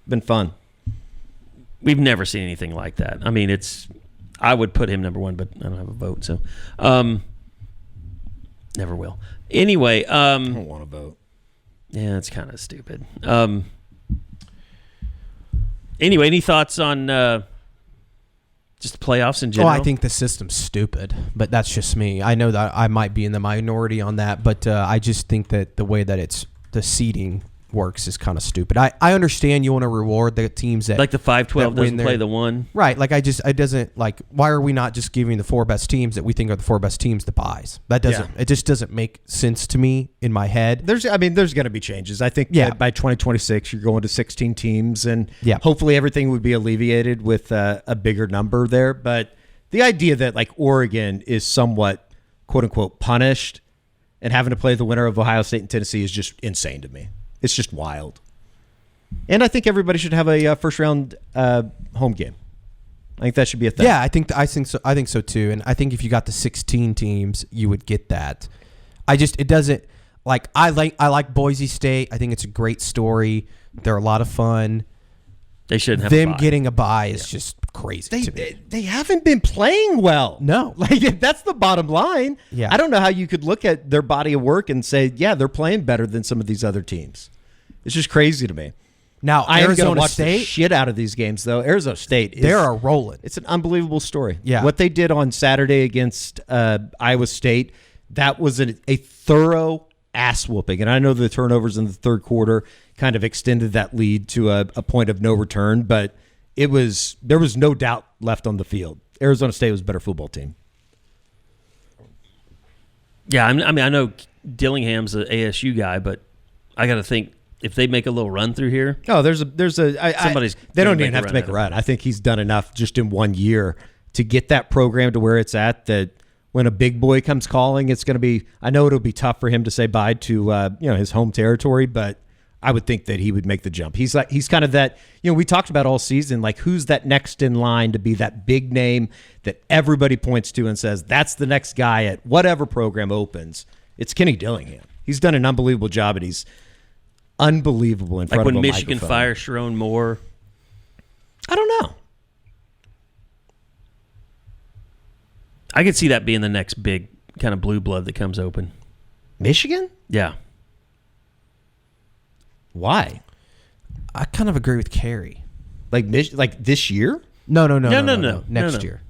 Been fun. We've never seen anything like that. I mean, I would put him number one, but I don't have a vote, so never will. Anyway, I don't want to vote. Yeah, it's kind of stupid. Anyway, any thoughts on just the playoffs in general? I think the system's stupid, but that's just me. I know that I might be in the minority on that, but I just think that the way that the seeding works is kind of stupid. I understand you want to reward the teams that the 5-12 doesn't play the one. Right. Why are we not just giving the four best teams that we think are the four best teams the buys? It just doesn't make sense to me in my head. There's going to be changes. I think that by 2026 you're going to 16 teams, and hopefully everything would be alleviated with a bigger number there. But the idea that Oregon is somewhat quote unquote punished and having to play the winner of Ohio State and Tennessee is just insane to me. It's just wild. And I think everybody should have a first round home game. I think that should be a thing. Yeah, I think so too. And I think if you got the 16 teams, you would get that. It doesn't I like Boise State. I think it's a great story. They're a lot of fun. They shouldn't have them getting a bye is just crazy to me. They haven't been playing well. No. That's the bottom line. Yeah. I don't know how you could look at their body of work and say, yeah, they're playing better than some of these other teams. It's just crazy to me. Now, I am going to Arizona watch State, the shit out of these games, though. Arizona State, they're rolling. It's an unbelievable story. Yeah. What they did on Saturday against Iowa State, that was a thorough ass whooping. And I know the turnovers in the third quarter kind of extended that lead to a point of no return, but there was no doubt left on the field. Arizona State was a better football team. Yeah, I mean, I know Dillingham's an ASU guy, but I got to think if they make a little run through here. Oh, they don't even have to make a run. I think he's done enough just in 1 year to get that program to where it's at, that when a big boy comes calling, it's going to be, I know it'll be tough for him to say bye to his home territory, but I would think that he would make the jump. He's kind of that, we talked about all season, who's that next in line to be that big name that everybody points to and says, that's the next guy at whatever program opens. It's Kenny Dillingham. He's done an unbelievable job, and he's unbelievable in front of a microphone. Like when Michigan fires Sharon Moore. I don't know. I could see that being the next big kind of blue blood that comes open. Michigan? Yeah. Why? I kind of agree with Carey. Like this year? No. No. Next year.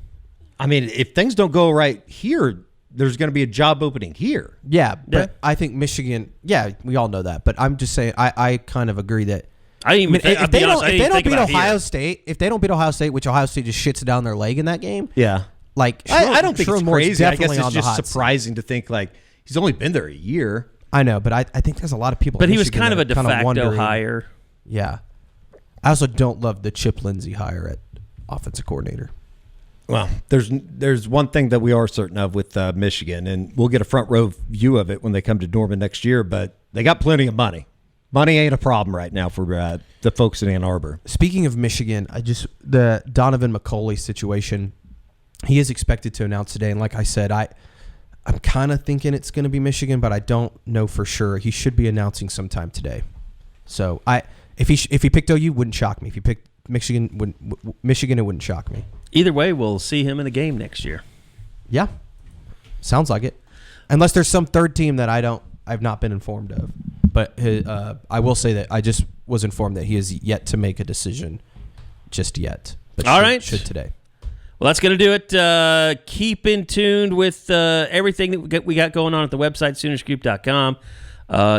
I mean, if things don't go right here, there's going to be a job opening here. Yeah, but I think Michigan. Yeah, we all know that. But I'm just saying, I kind of agree that. If they don't beat Ohio State, which Ohio State just shits down their leg in that game. Yeah, like I don't think it's crazy. I guess it's just surprising to think like he's only been there a year. I know, but I think there's a lot of people. But he was kind of a de facto hire. Yeah, I also don't love the Chip Lindsey hire at offensive coordinator. Well, there's one thing that we are certain of with Michigan, and we'll get a front row view of it when they come to Norman next year. But they got plenty of money. Money ain't a problem right now for the folks in Ann Arbor. Speaking of Michigan, the Donovan McCulley situation, he is expected to announce today. And like I said, I'm kind of thinking it's going to be Michigan, but I don't know for sure. He should be announcing sometime today. So if he picked OU, wouldn't shock me. If he picked Michigan, it wouldn't shock me. Either way, we'll see him in a game next year. Yeah, sounds like it. Unless there's some third team that I've not been informed of. But I will say that I just was informed that he has yet to make a decision just yet. But All right. Should today. Well, that's going to do it. Keep in tune with everything that we got going on at the website, Soonerscoop.com.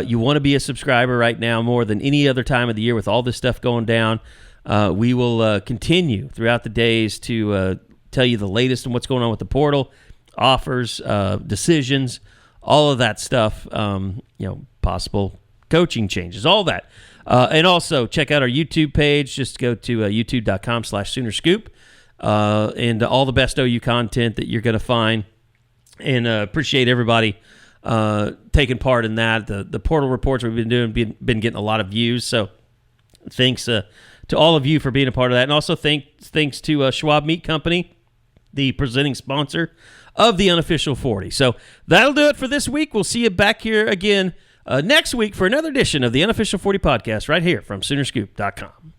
You want to be a subscriber right now more than any other time of the year with all this stuff going down. We will continue throughout the days to tell you the latest on what's going on with the portal, offers, decisions, all of that stuff, possible coaching changes, all that. And also check out our YouTube page. Just go to youtube.com/Soonerscoop and all the best OU content that you're going to find. And appreciate everybody taking part in that. The portal reports we've been doing been getting a lot of views. So thanks to all of you for being a part of that. And also thanks to Schwab Meat Company, the presenting sponsor of the Unofficial 40. So that'll do it for this week. We'll see you back here again next week for another edition of the Unofficial 40 podcast right here from Soonerscoop.com.